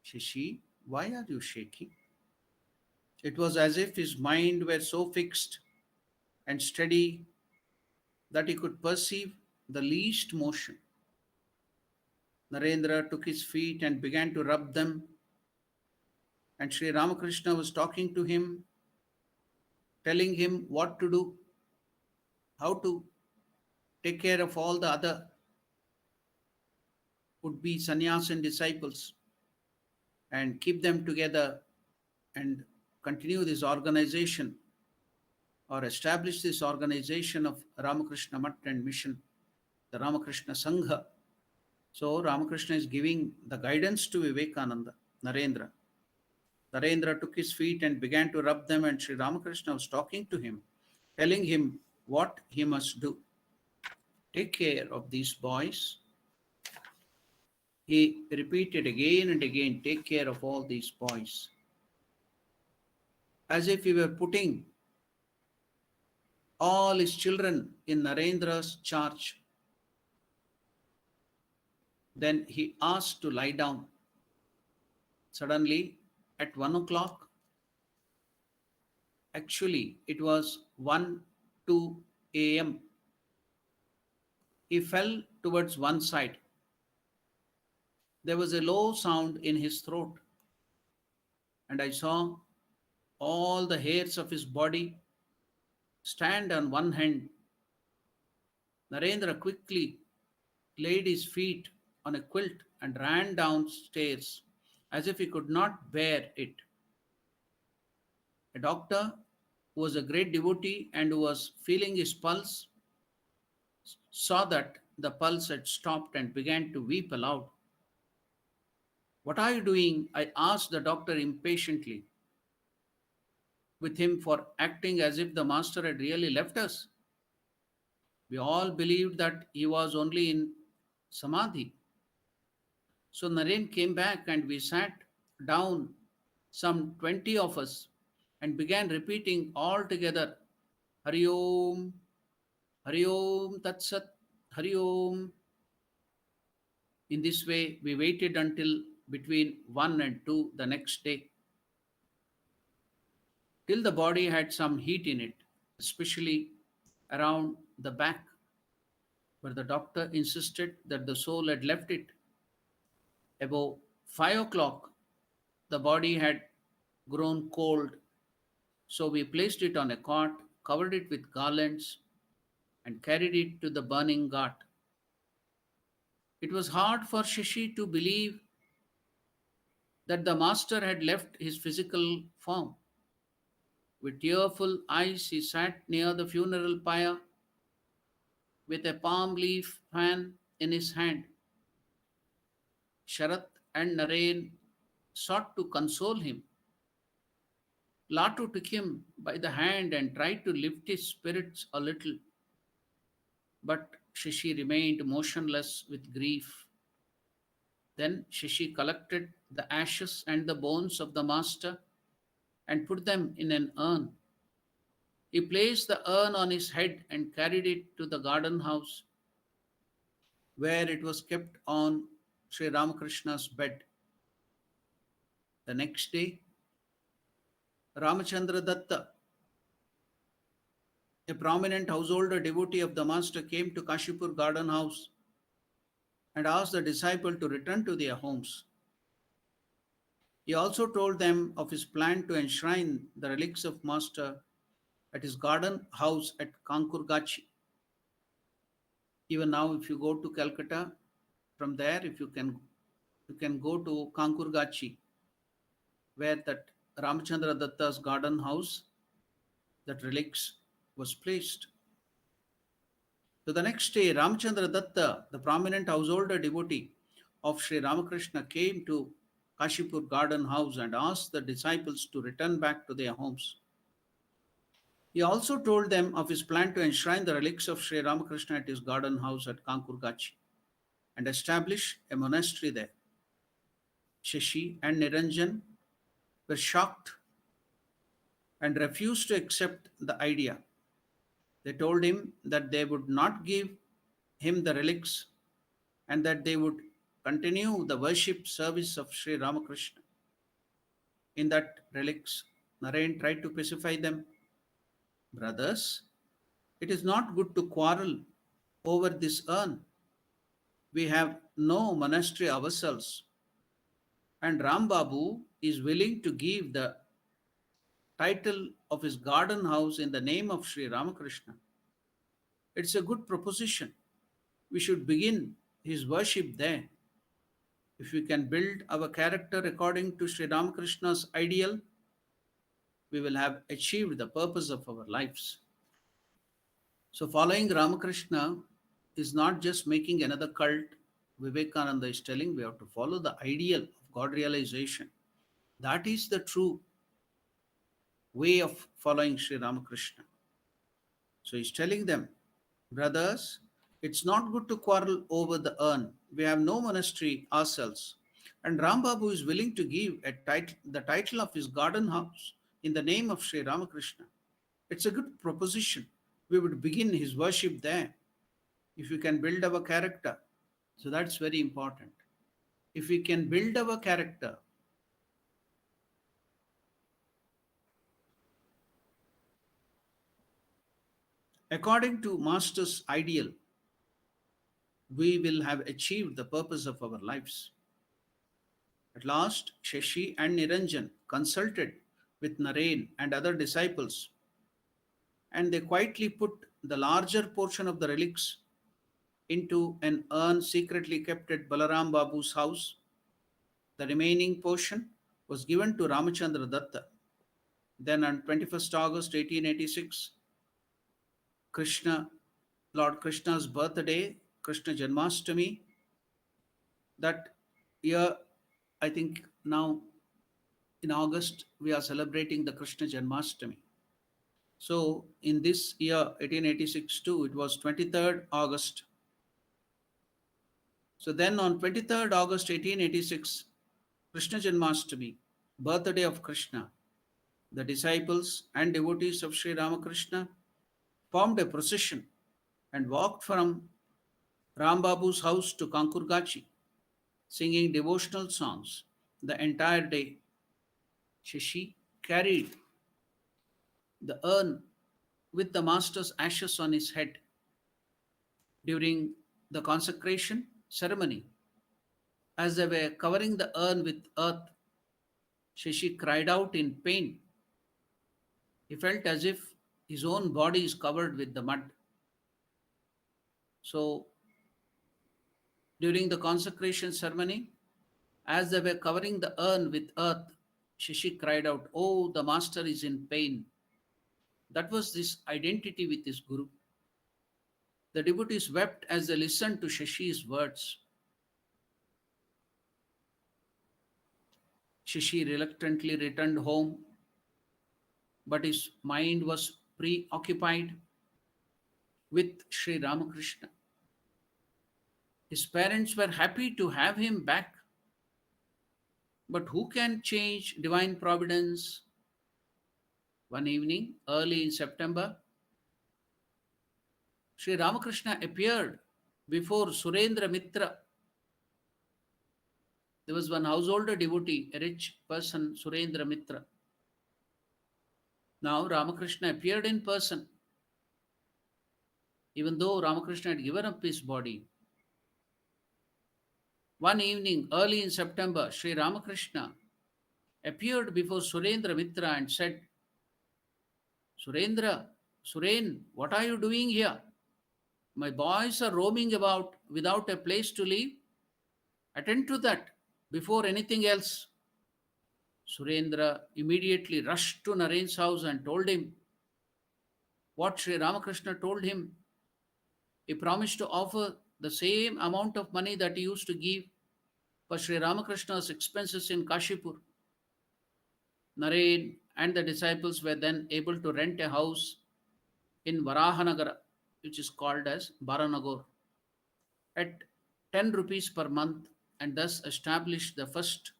Shishi, why are you shaking? It was as if his mind were so fixed and steady that he could perceive the least motion. Narendra took his feet and began to rub them, and Sri Ramakrishna was talking to him, telling him what to do, how to take care of all the other would be sannyas and disciples and keep them together and continue this organization or establish this organization of Ramakrishna Math and Mission, the Ramakrishna Sangha. So Ramakrishna is giving the guidance to Vivekananda, Narendra. Narendra took his feet and began to rub them, and Sri Ramakrishna was talking to him, telling him what he must do. Take care of these boys. He repeated again and again, take care of all these boys. As if he were putting all his children in Narendra's charge. Then he asked to lie down. Suddenly, at 1 o'clock, actually it was 1:02 a.m., he fell towards one side. There was a low sound in his throat, and I saw all the hairs of his body stand on one hand. Narendra quickly laid his feet on a quilt and ran downstairs as if he could not bear it. A doctor who was a great devotee and who was feeling his pulse saw that the pulse had stopped and began to weep aloud. What are you doing? I asked the doctor impatiently, with him for acting as if the master had really left us. We all believed that he was only in samadhi. So Naren came back and we sat down, some 20 of us, and began repeating all together, Hari Om, Hari Om Tat Sat, Hari Om. In this way, we waited until between 1 and 2 the next day, till the body had some heat in it, especially around the back, where the doctor insisted that the soul had left it. About 5 o'clock, the body had grown cold, so we placed it on a cot, covered it with garlands, and carried it to the burning ghat. It was hard for Shishi to believe that the master had left his physical form. With tearful eyes, he sat near the funeral pyre with a palm leaf fan in his hand. Sharat and Naren sought to console him. Latu took him by the hand and tried to lift his spirits a little, but Shishi remained motionless with grief. Then Shishi collected the ashes and the bones of the master and put them in an urn. He placed the urn on his head and carried it to the garden house, where it was kept on Sri Ramakrishna's bed. The next day, Ramachandra Datta, a prominent householder devotee of the master, came to Kashipur garden house and asked the disciple to return to their homes. He also told them of his plan to enshrine the relics of master at his garden house at Kankurgachi. Even now, if you go to Calcutta, from there, if you can go to Kankurgachi, where that Ramachandra Datta's garden house, that relics was placed. So the next day, Ramachandra Datta, the prominent householder devotee of Sri Ramakrishna, came to Kashipur garden house and asked the disciples to return back to their homes. He also told them of his plan to enshrine the relics of Sri Ramakrishna at his garden house at Kankurgachi and establish a monastery there. Shashi and Niranjan were shocked and refused to accept the idea. They told him that they would not give him the relics and that they would continue the worship service of Sri Ramakrishna. In that relics, Narayan tried to pacify them. Brothers, it is not good to quarrel over this urn. We have no monastery ourselves, and Ram Babu is willing to give the title of his garden house in the name of Sri Ramakrishna. It's a good proposition. We should begin his worship there. If we can build our character according to Sri Ramakrishna's ideal, we will have achieved the purpose of our lives. So, following Ramakrishna is not just making another cult. Vivekananda is telling we have to follow the ideal of God realization. That is the true way of following Sri Ramakrishna. So, he's telling them, brothers, it's not good to quarrel over the urn. We have no monastery ourselves. And Rambabu is willing to give the title of his garden house in the name of Sri Ramakrishna. It's a good proposition. We would begin his worship there if we can build our character. So that's very important. If we can build our character, according to Master's ideal, we will have achieved the purpose of our lives. At last, Shashi and Niranjan consulted with Narayan and other disciples, and they quietly put the larger portion of the relics into an urn secretly kept at Balaram Babu's house. The remaining portion was given to Ramachandra Datta. Then on 21st August 1886, Krishna, Lord Krishna's birthday, Krishna Janmashtami, that year, I think now in August, we are celebrating the Krishna Janmashtami. So in this year, 1886 too, it was 23rd August. So then on 23rd August 1886, Krishna Janmashtami, birthday of Krishna, the disciples and devotees of Sri Ramakrishna formed a procession and walked from Rambabu's house to Kankurgachi, singing devotional songs the entire day. Shashi carried the urn with the master's ashes on his head. During the consecration ceremony, as they were covering the urn with earth, Shashi cried out in pain. He felt as if his own body is covered with the mud. So, during the consecration ceremony, as they were covering the urn with earth, Shashi cried out, "Oh, the master is in pain." That was this identity with his Guru. The devotees wept as they listened to Shashi's words. Shashi reluctantly returned home, but his mind was preoccupied with Sri Ramakrishna. His parents were happy to have him back. But who can change divine providence? One evening, early in September, Sri Ramakrishna appeared before Surendra Mitra. There was one householder devotee, a rich person, Surendra Mitra. Now Ramakrishna appeared in person. Even though Ramakrishna had given up his body, one evening, early in September, Sri Ramakrishna appeared before Surendra Mitra and said, Surendra, Suren, what are you doing here? My boys are roaming about without a place to live. Attend to that before anything else. Surendra immediately rushed to Narayan's house and told him what Sri Ramakrishna told him. He promised to offer the same amount of money that he used to give for Sri Ramakrishna's expenses in Kashipur. Narayan and the disciples were then able to rent a house in Varahanagara, which is called as Baranagor, at 10 rupees per month, and thus established the first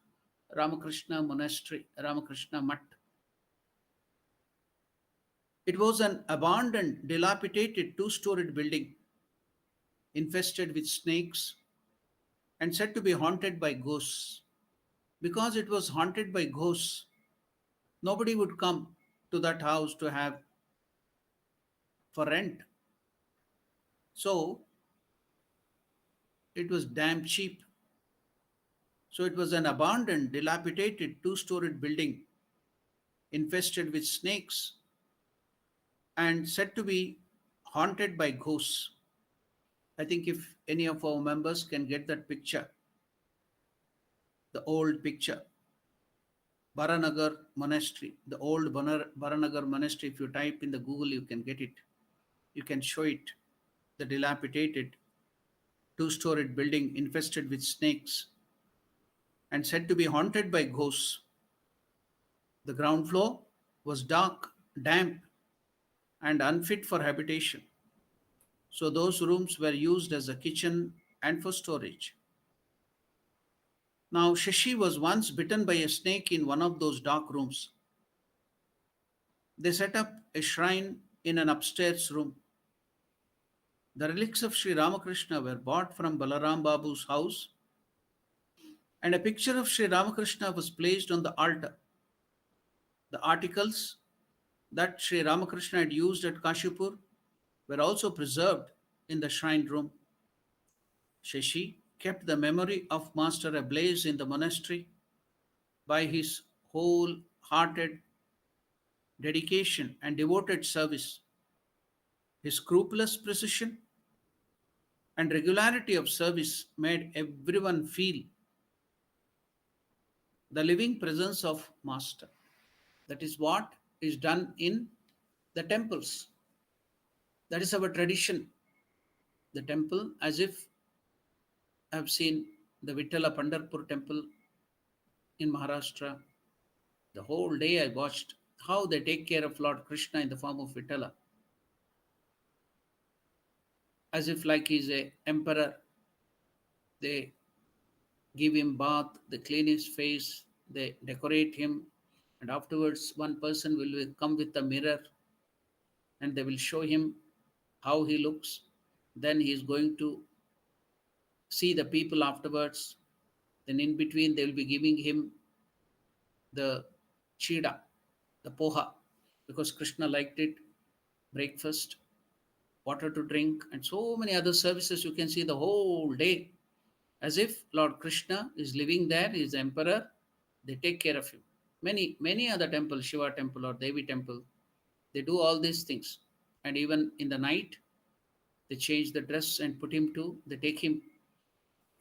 Ramakrishna monastery, Ramakrishna Mutt. It was an abandoned, dilapidated two-storied building infested with snakes and said to be haunted by ghosts. Because it was haunted by ghosts, nobody would come to that house to have for rent. So it was damn cheap. So it was an abandoned, dilapidated two-storied building infested with snakes and said to be haunted by ghosts. I think if any of our members can get that picture, the old picture, Baranagar Monastery, the old Baranagar Monastery, if you type in the Google, you can get it. You can show it. The dilapidated two-storied building infested with snakes and said to be haunted by ghosts. The ground floor was dark, damp, and unfit for habitation. So those rooms were used as a kitchen and for storage. Now, Shashi was once bitten by a snake in one of those dark rooms. They set up a shrine in an upstairs room. The relics of Sri Ramakrishna were bought from Balaram Babu's house, and a picture of Sri Ramakrishna was placed on the altar. The articles that Sri Ramakrishna had used at Kashipur were also preserved in the shrine room. Shashi kept the memory of Master ablaze in the monastery by his wholehearted dedication and devoted service. His scrupulous precision and regularity of service made everyone feel the living presence of Master. That is what is done in the temples. That is our tradition. The temple, as if I have seen the Vittala Pandharpur temple in Maharashtra. The whole day I watched how they take care of Lord Krishna in the form of Vittala, as if like he's a emperor. They give him bath, they clean his face, they decorate him, and afterwards one person will come with a mirror and they will show him how he looks. Then he is going to see the people afterwards. Then in between they will be giving him the chida, the poha, because Krishna liked it, breakfast, water to drink, and so many other services you can see the whole day. As if Lord Krishna is living there, he is emperor, they take care of him. Many other temples, Shiva temple or Devi temple, they do all these things. And even in the night, they change the dress and put him to, they take him,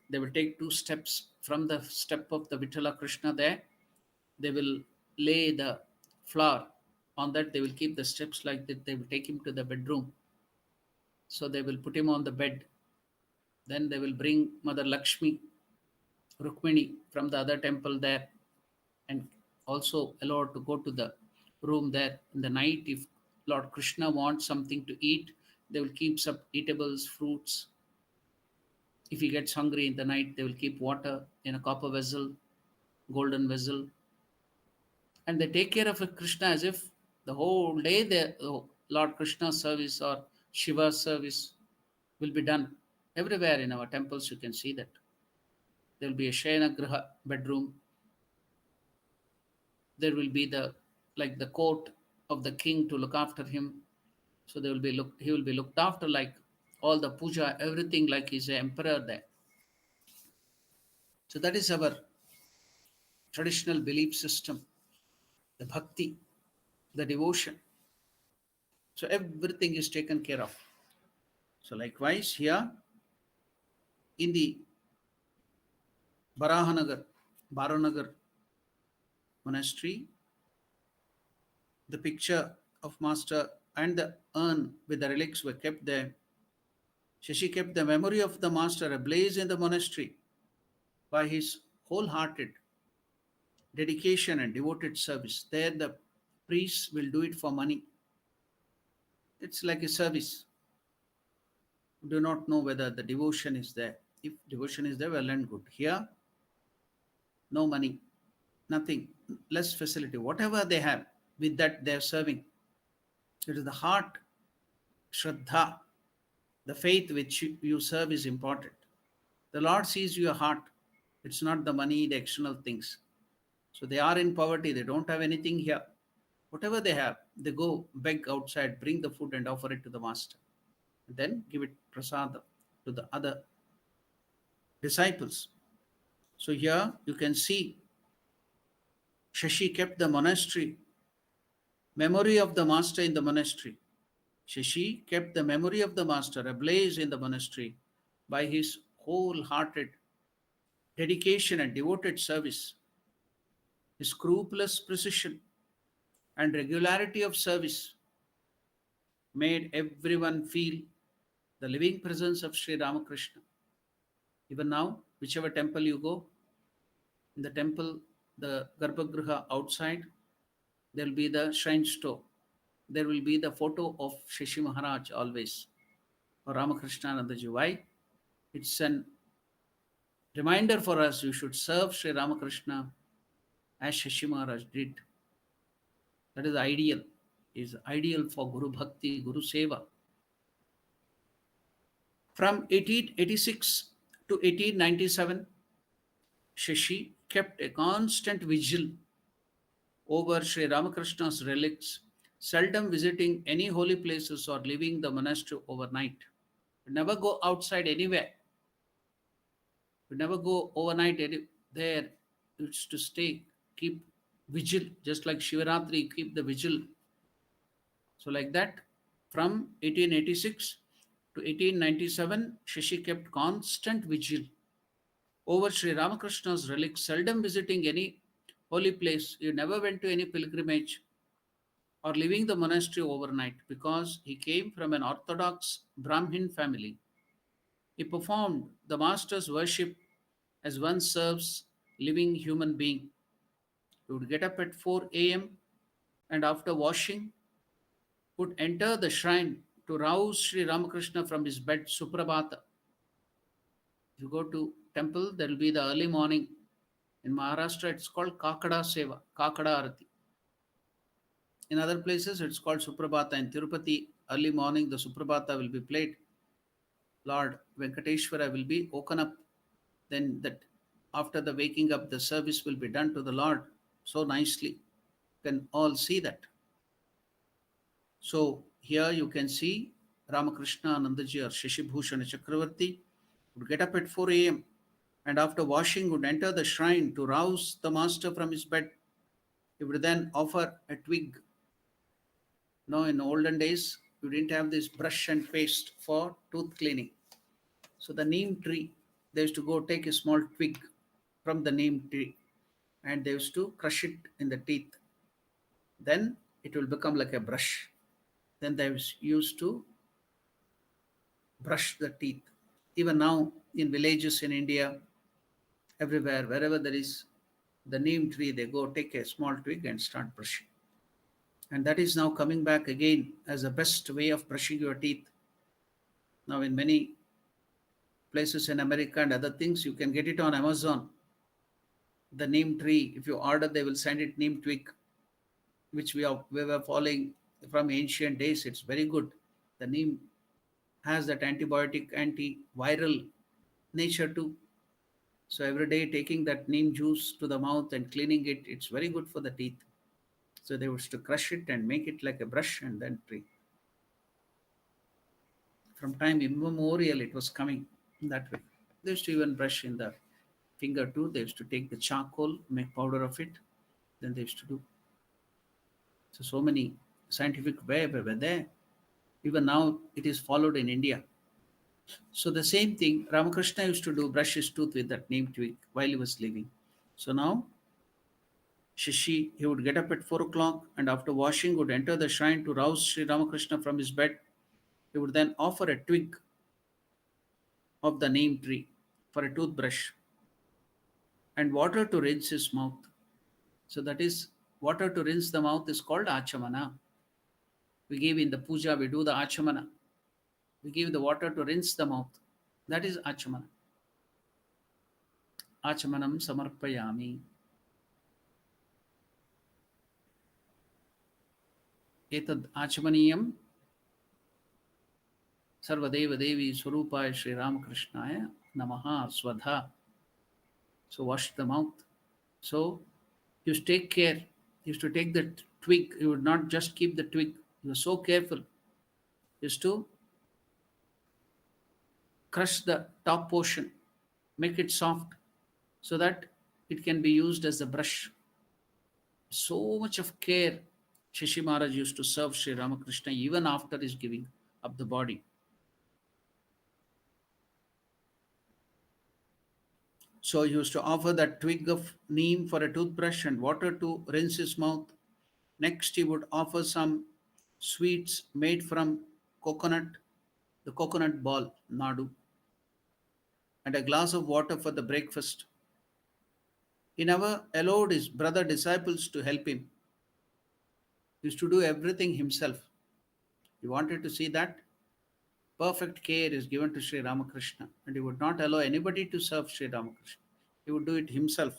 they will take two steps from the step of the Vittala Krishna there. They will lay the flower on that, they will keep the steps like that, they will take him to the bedroom. So they will put him on the bed. Then they will bring Mother Lakshmi, Rukmini from the other temple there and also allowed to go to the room there in the night. If Lord Krishna wants something to eat, they will keep some eatables, fruits. If he gets hungry in the night, they will keep water in a copper vessel, golden vessel, and they take care of a Krishna as if the whole day the Lord Krishna's service or Shiva's service will be done. Everywhere in our temples, you can see that. There will be a Shayana Griha bedroom. There will be the like the court of the king to look after him. So they will be looked. He will be looked after like all the puja, everything like he's an emperor there. So that is our traditional belief system, the bhakti, the devotion. So everything is taken care of. So likewise here in the Barahanagar, Baranagar monastery, the picture of Master and the urn with the relics were kept there. Shashi kept the memory of the Master ablaze in the monastery by his wholehearted dedication and devoted service. There, the priests will do it for money. It's like a service. Do not know whether the devotion is there. If devotion is there, well and good. Here, no money, nothing, less facility. Whatever they have, with that they are serving. It is the heart, Shraddha, the faith which you serve is important. The Lord sees your heart. It's not the money, the external things. So they are in poverty, they don't have anything here. Whatever they have, they go beg outside, bring the food and offer it to the master. Then give it prasada to the other disciples. So here you can see Shashi kept the monastery, memory of the master in the monastery. Shashi kept the memory of the master ablaze in the monastery by his wholehearted dedication and devoted service. His scrupulous precision and regularity of service made everyone feel the living presence of Sri Ramakrishna. Even now, whichever temple you go, in the temple, the Garbhagriha outside, there will be the shrine store. There will be the photo of Shashi Maharaj always, or Ramakrishna Nandaji. Why? It's an reminder for us we should serve Sri Ramakrishna as Shashi Maharaj did. That is ideal. Is ideal for Guru Bhakti, Guru Seva. From 1886 to 1897, Shashi kept a constant vigil over Sri Ramakrishna's relics, seldom visiting any holy places or leaving the monastery overnight. We never go outside anywhere. We never go overnight there. It's to stay, keep vigil, just like Shivaratri, keep the vigil. So, like that, from 1886 to 1897, Shashi kept constant vigil over Sri Ramakrishna's relics, seldom visiting any holy place. He never went to any pilgrimage or leaving the monastery overnight because he came from an orthodox Brahmin family. He performed the master's worship as one serves living human being. He would get up at 4 a.m. and after washing would enter the shrine to rouse Sri Ramakrishna from his bed Suprabhata. If you go to temple, there will be the early morning. In Maharashtra, it's called Kakada Seva, Kakada Arati. In other places, it's called Suprabhata. In Tirupati, early morning, the Suprabhata will be played. Lord Venkateshwara will be woken up. Then that after the waking up, the service will be done to the Lord so nicely. You can all see that. So here you can see Ramakrishna Nandaji or Shashibhushan Chakravarti would get up at 4 a.m. and after washing would enter the shrine to rouse the master from his bed. He would then offer a twig. No, in olden days, you didn't have this brush and paste for tooth cleaning. So the neem tree, they used to go take a small twig from the neem tree and they used to crush it in the teeth. Then it will become like a brush. Then they used to brush the teeth. Even now in villages in India, everywhere, wherever there is the neem tree, they go take a small twig and start brushing. And that is now coming back again as the best way of brushing your teeth. Now in many places in America and other things, you can get it on Amazon. The neem tree, if you order, they will send it neem twig, which we were following from ancient days. It's very good. The neem has that antibiotic, antiviral nature too. So every day taking that neem juice to the mouth and cleaning it, it's very good for the teeth. So they used to crush it and make it like a brush and then tree. From time immemorial, it was coming in that way. They used to even brush in the finger too. They used to take the charcoal, make powder of it. Then they used to do. So many scientific way were there. Even now, it is followed in India. So the same thing, Ramakrishna used to do, brush his tooth with that neem twig while he was living. So now, Shashi, he would get up at 4 o'clock and after washing would enter the shrine to rouse Sri Ramakrishna from his bed. He would then offer a twig of the neem tree for a toothbrush and water to rinse his mouth. So that is, water to rinse the mouth is called achamana. We give in the puja, we do the achamana. We give the water to rinse the mouth. That is achamana. Achamanam samarpayami. Etad Achamaniyam Sarvadeva Devi Swarupaya Sri Ramakrishnaya Namaha Swadha. So wash the mouth. So you used to take care. You used to take the twig. You would not just keep the twig. You were so careful. You used to crush the top portion, make it soft so that it can be used as a brush. So much of care Shashi Maharaj used to serve Sri Ramakrishna even after his giving up the body. So he used to offer that twig of neem for a toothbrush and water to rinse his mouth. Next, he would offer some sweets made from coconut, the coconut ball, nadu, and a glass of water for the breakfast. He never allowed his brother disciples to help him. He used to do everything himself. He wanted to see that perfect care is given to Sri Ramakrishna, and he would not allow anybody to serve Sri Ramakrishna. He would do it himself.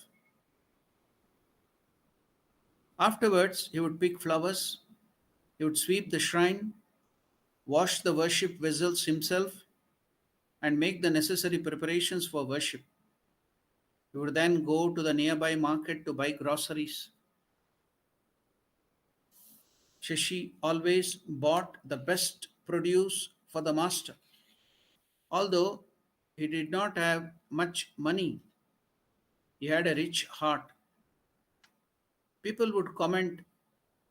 Afterwards, he would pick flowers, he would sweep the shrine, wash the worship vessels himself, and make the necessary preparations for worship. He would then go to the nearby market to buy groceries. Shashi always bought the best produce for the master. Although he did not have much money, he had a rich heart. People would comment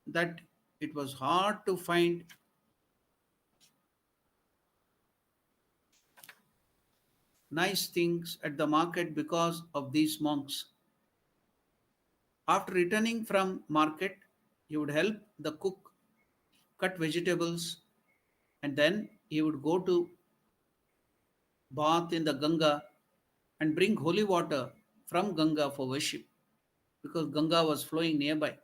that it was hard to find nice things at the market because of these monks. After returning from market, he would help the cook cut vegetables, and then he would go to bath in the Ganga and bring holy water from Ganga for worship because Ganga was flowing nearby.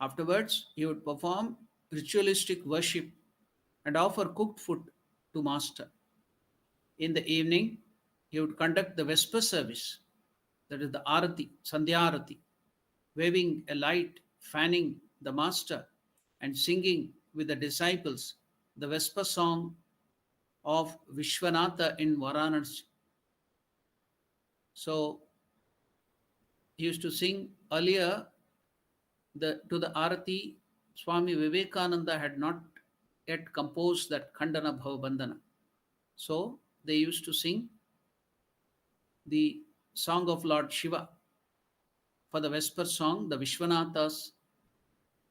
Afterwards, he would perform ritualistic worship and offer cooked food to master. In the evening, he would conduct the Vesper service, that is the Arati, Sandhya Arati, waving a light, fanning the master, and singing with the disciples the Vesper song of Vishwanatha in Varanasi. So he used to sing earlier to the Arati. Swami Vivekananda had not yet composed that Khandana Bhavabandhana. So they used to sing the song of Lord Shiva. For the Vesper song, the Vishwanatha's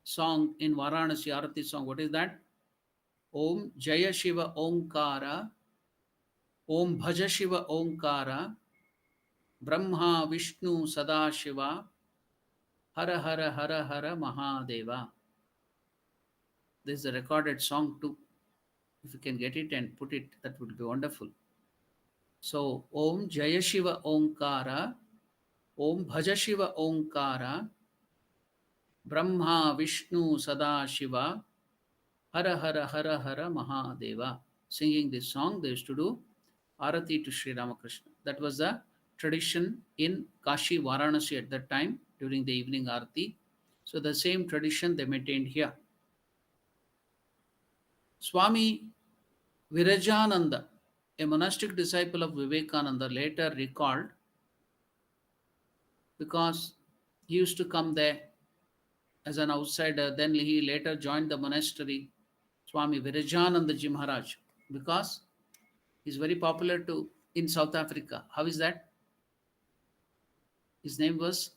song in Varanasi Arati song, what is that? Om Jaya Shiva Omkara, Om Bhaja Shiva Omkara, Brahma Vishnu Sadashiva, Hara Hara Hara Hara Mahadeva. This is a recorded song too. If you can get it and put it, that would be wonderful. So, Om Jaya Shiva Omkara, Om Bhaja Shiva Omkara, Brahma Vishnu Sadashiva, Hara Hara Hara Hara Mahadeva. Singing this song, they used to do Arati to Sri Ramakrishna. That was the tradition in Kashi, Varanasi at that time during the evening Arati. So the same tradition they maintained here. Swami Virajananda, a monastic disciple of Vivekananda, later recalled because he used to come there as an outsider. Then he later joined the monastery, Swami Virajanandaji Maharaj, because he's very popular in South Africa. How is that? His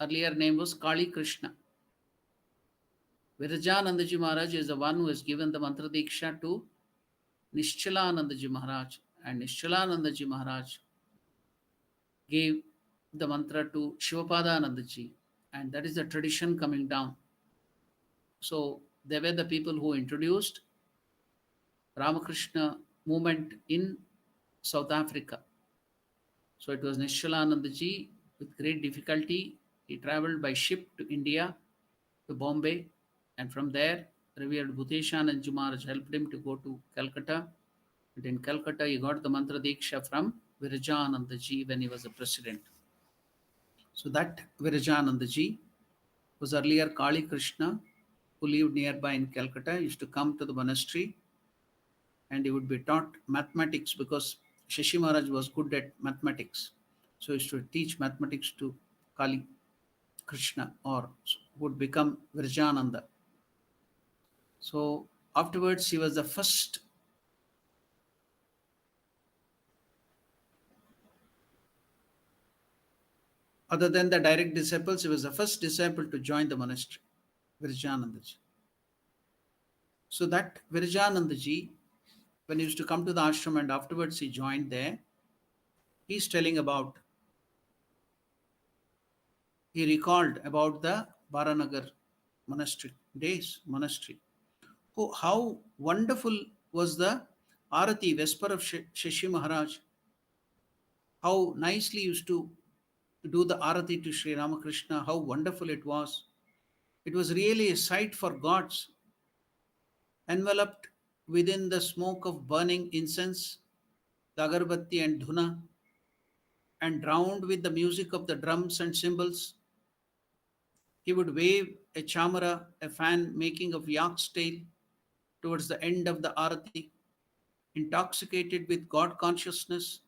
earlier name was Kali Krishna. Virajanandaji Maharaj is the one who has given the mantra diksha to Nishchalanandaji Maharaj, and Nishchalanandaji Maharaj gave the mantra to Shivapadanandaji, and that is the tradition coming down. So they were the people who introduced Ramakrishna movement in South Africa. So it was Nishchalanandaji. With great difficulty, he traveled by ship to India, to Bombay, and from there, Revered Bhuteshanandaji Maharaj helped him to go to Calcutta. And in Calcutta, he got the mantra diksha from Virajanandaji when he was a president. So that Virajanandaji was earlier Kali Krishna, who lived nearby in Calcutta used to come to the monastery, and he would be taught mathematics because Shashi Maharaj was good at mathematics. So he used to teach mathematics to Kali Krishna, or would become Virjananda. So afterwards, he was the first, other than the direct disciples, he was the first disciple to join the monastery, Virjanandaji. So that Virjanandaji, when he used to come to the ashram and afterwards he joined there, he's telling about, he recalled about the Baranagar monastery days, monastery. Oh, how wonderful was the Arati, Vesper of Shashi Maharaj, how nicely used to do the Arati to Sri Ramakrishna, how wonderful it was. It was really a sight for gods, enveloped within the smoke of burning incense, the agarbatti and dhuna, and drowned with the music of the drums and cymbals. He would wave a chamara, a fan making of yak's tail, towards the end of the arati. Intoxicated with God consciousness,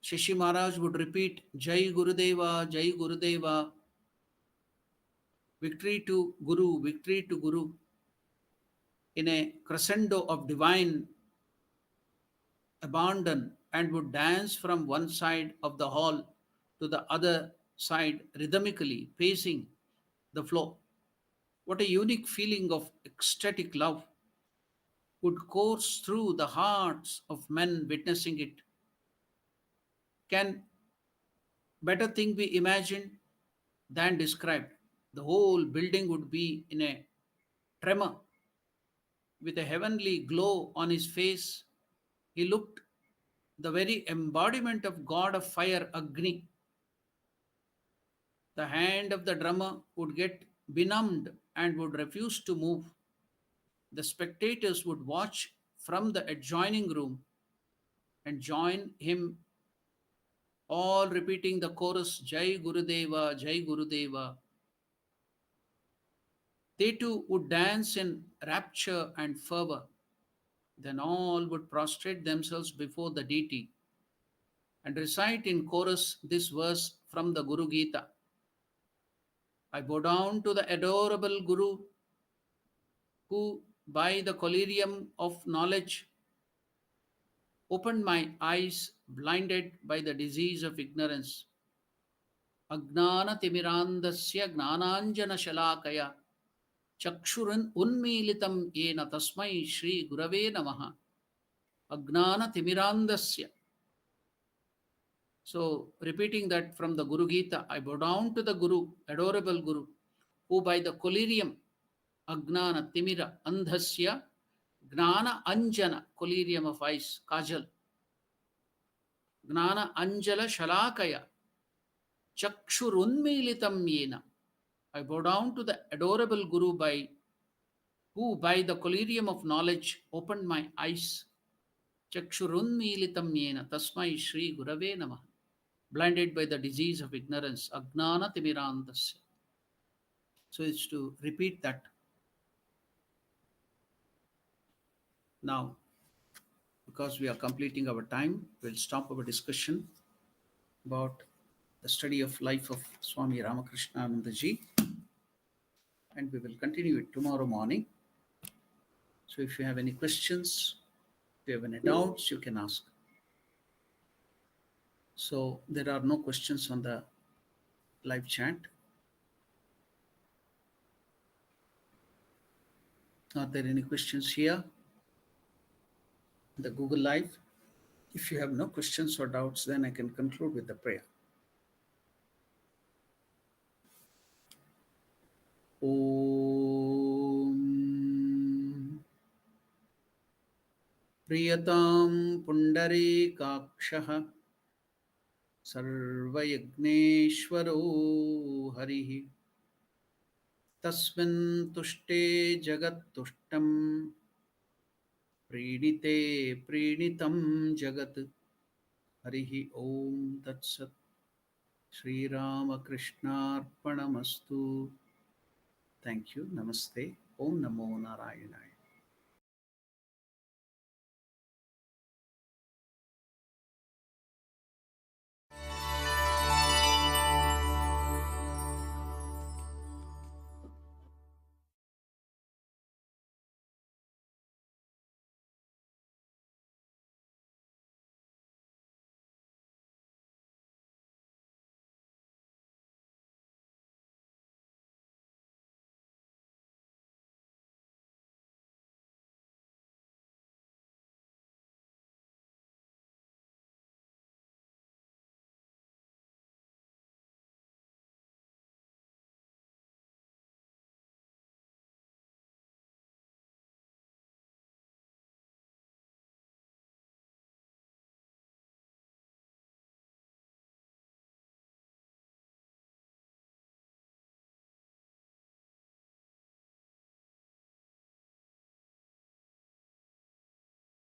Shashi Maharaj would repeat Jai Gurudeva, Jai Gurudeva, victory to Guru, in a crescendo of divine abandon, and would dance from one side of the hall to the other side rhythmically, pacing the floor. What a unique feeling of ecstatic love would course through the hearts of men witnessing it. Can better thing be imagined than described? The whole building would be in a tremor with a heavenly glow on his face. He looked the very embodiment of God of fire, Agni. The hand of the drummer would get benumbed and would refuse to move. The spectators would watch from the adjoining room and join him, all repeating the chorus Jai Gurudeva, Jai Gurudeva. They too would dance in rapture and fervor. Then all would prostrate themselves before the deity and recite in chorus this verse from the Guru Gita. I bow down to the adorable Guru who, by the collyrium of knowledge, opened my eyes blinded by the disease of ignorance. Agnana timirandasya gnananjana shalakaya chakshuran unmilitam yena tasmai Shri Gurave Namaha. Agnana timirandasya. So, repeating that from the Guru Gita, I bow down to the Guru, adorable Guru, who by the collyrium, Agnana Timira Andhasya, Gnana Anjana, collyrium of ice, Kajal, Gnana Anjala Shalakaya, Chakshurunmilitam Yena. I bow down to the adorable Guru who by the collyrium of knowledge opened my eyes. Chakshurunmilitam Yena, Tasmai Shri Gurave Namaha. Blinded by the disease of ignorance, Agnana Timirandasya. So it's to repeat that. Now, because we are completing our time, we'll stop our discussion about the study of life of Swami Ramakrishna Anandaji, and we will continue it tomorrow morning. So if you have any questions, if you have any doubts, you can ask. So there are no questions on the live chat. Are there any questions here? The Google Live. If you have no questions or doubts, then I can conclude with the prayer. ॐ प्रियतां पुण्डरीकाक्षः सर्वयज्ञेश्वरो हरिः तस्मिन् तुष्टे जगत्तुष्टं प्रीणिते प्रीणितं जगत् हरिः ॐ तत्सत् श्रीरामकृष्णार्पणमस्तु Thank you. Namaste. Om Namo Narayana.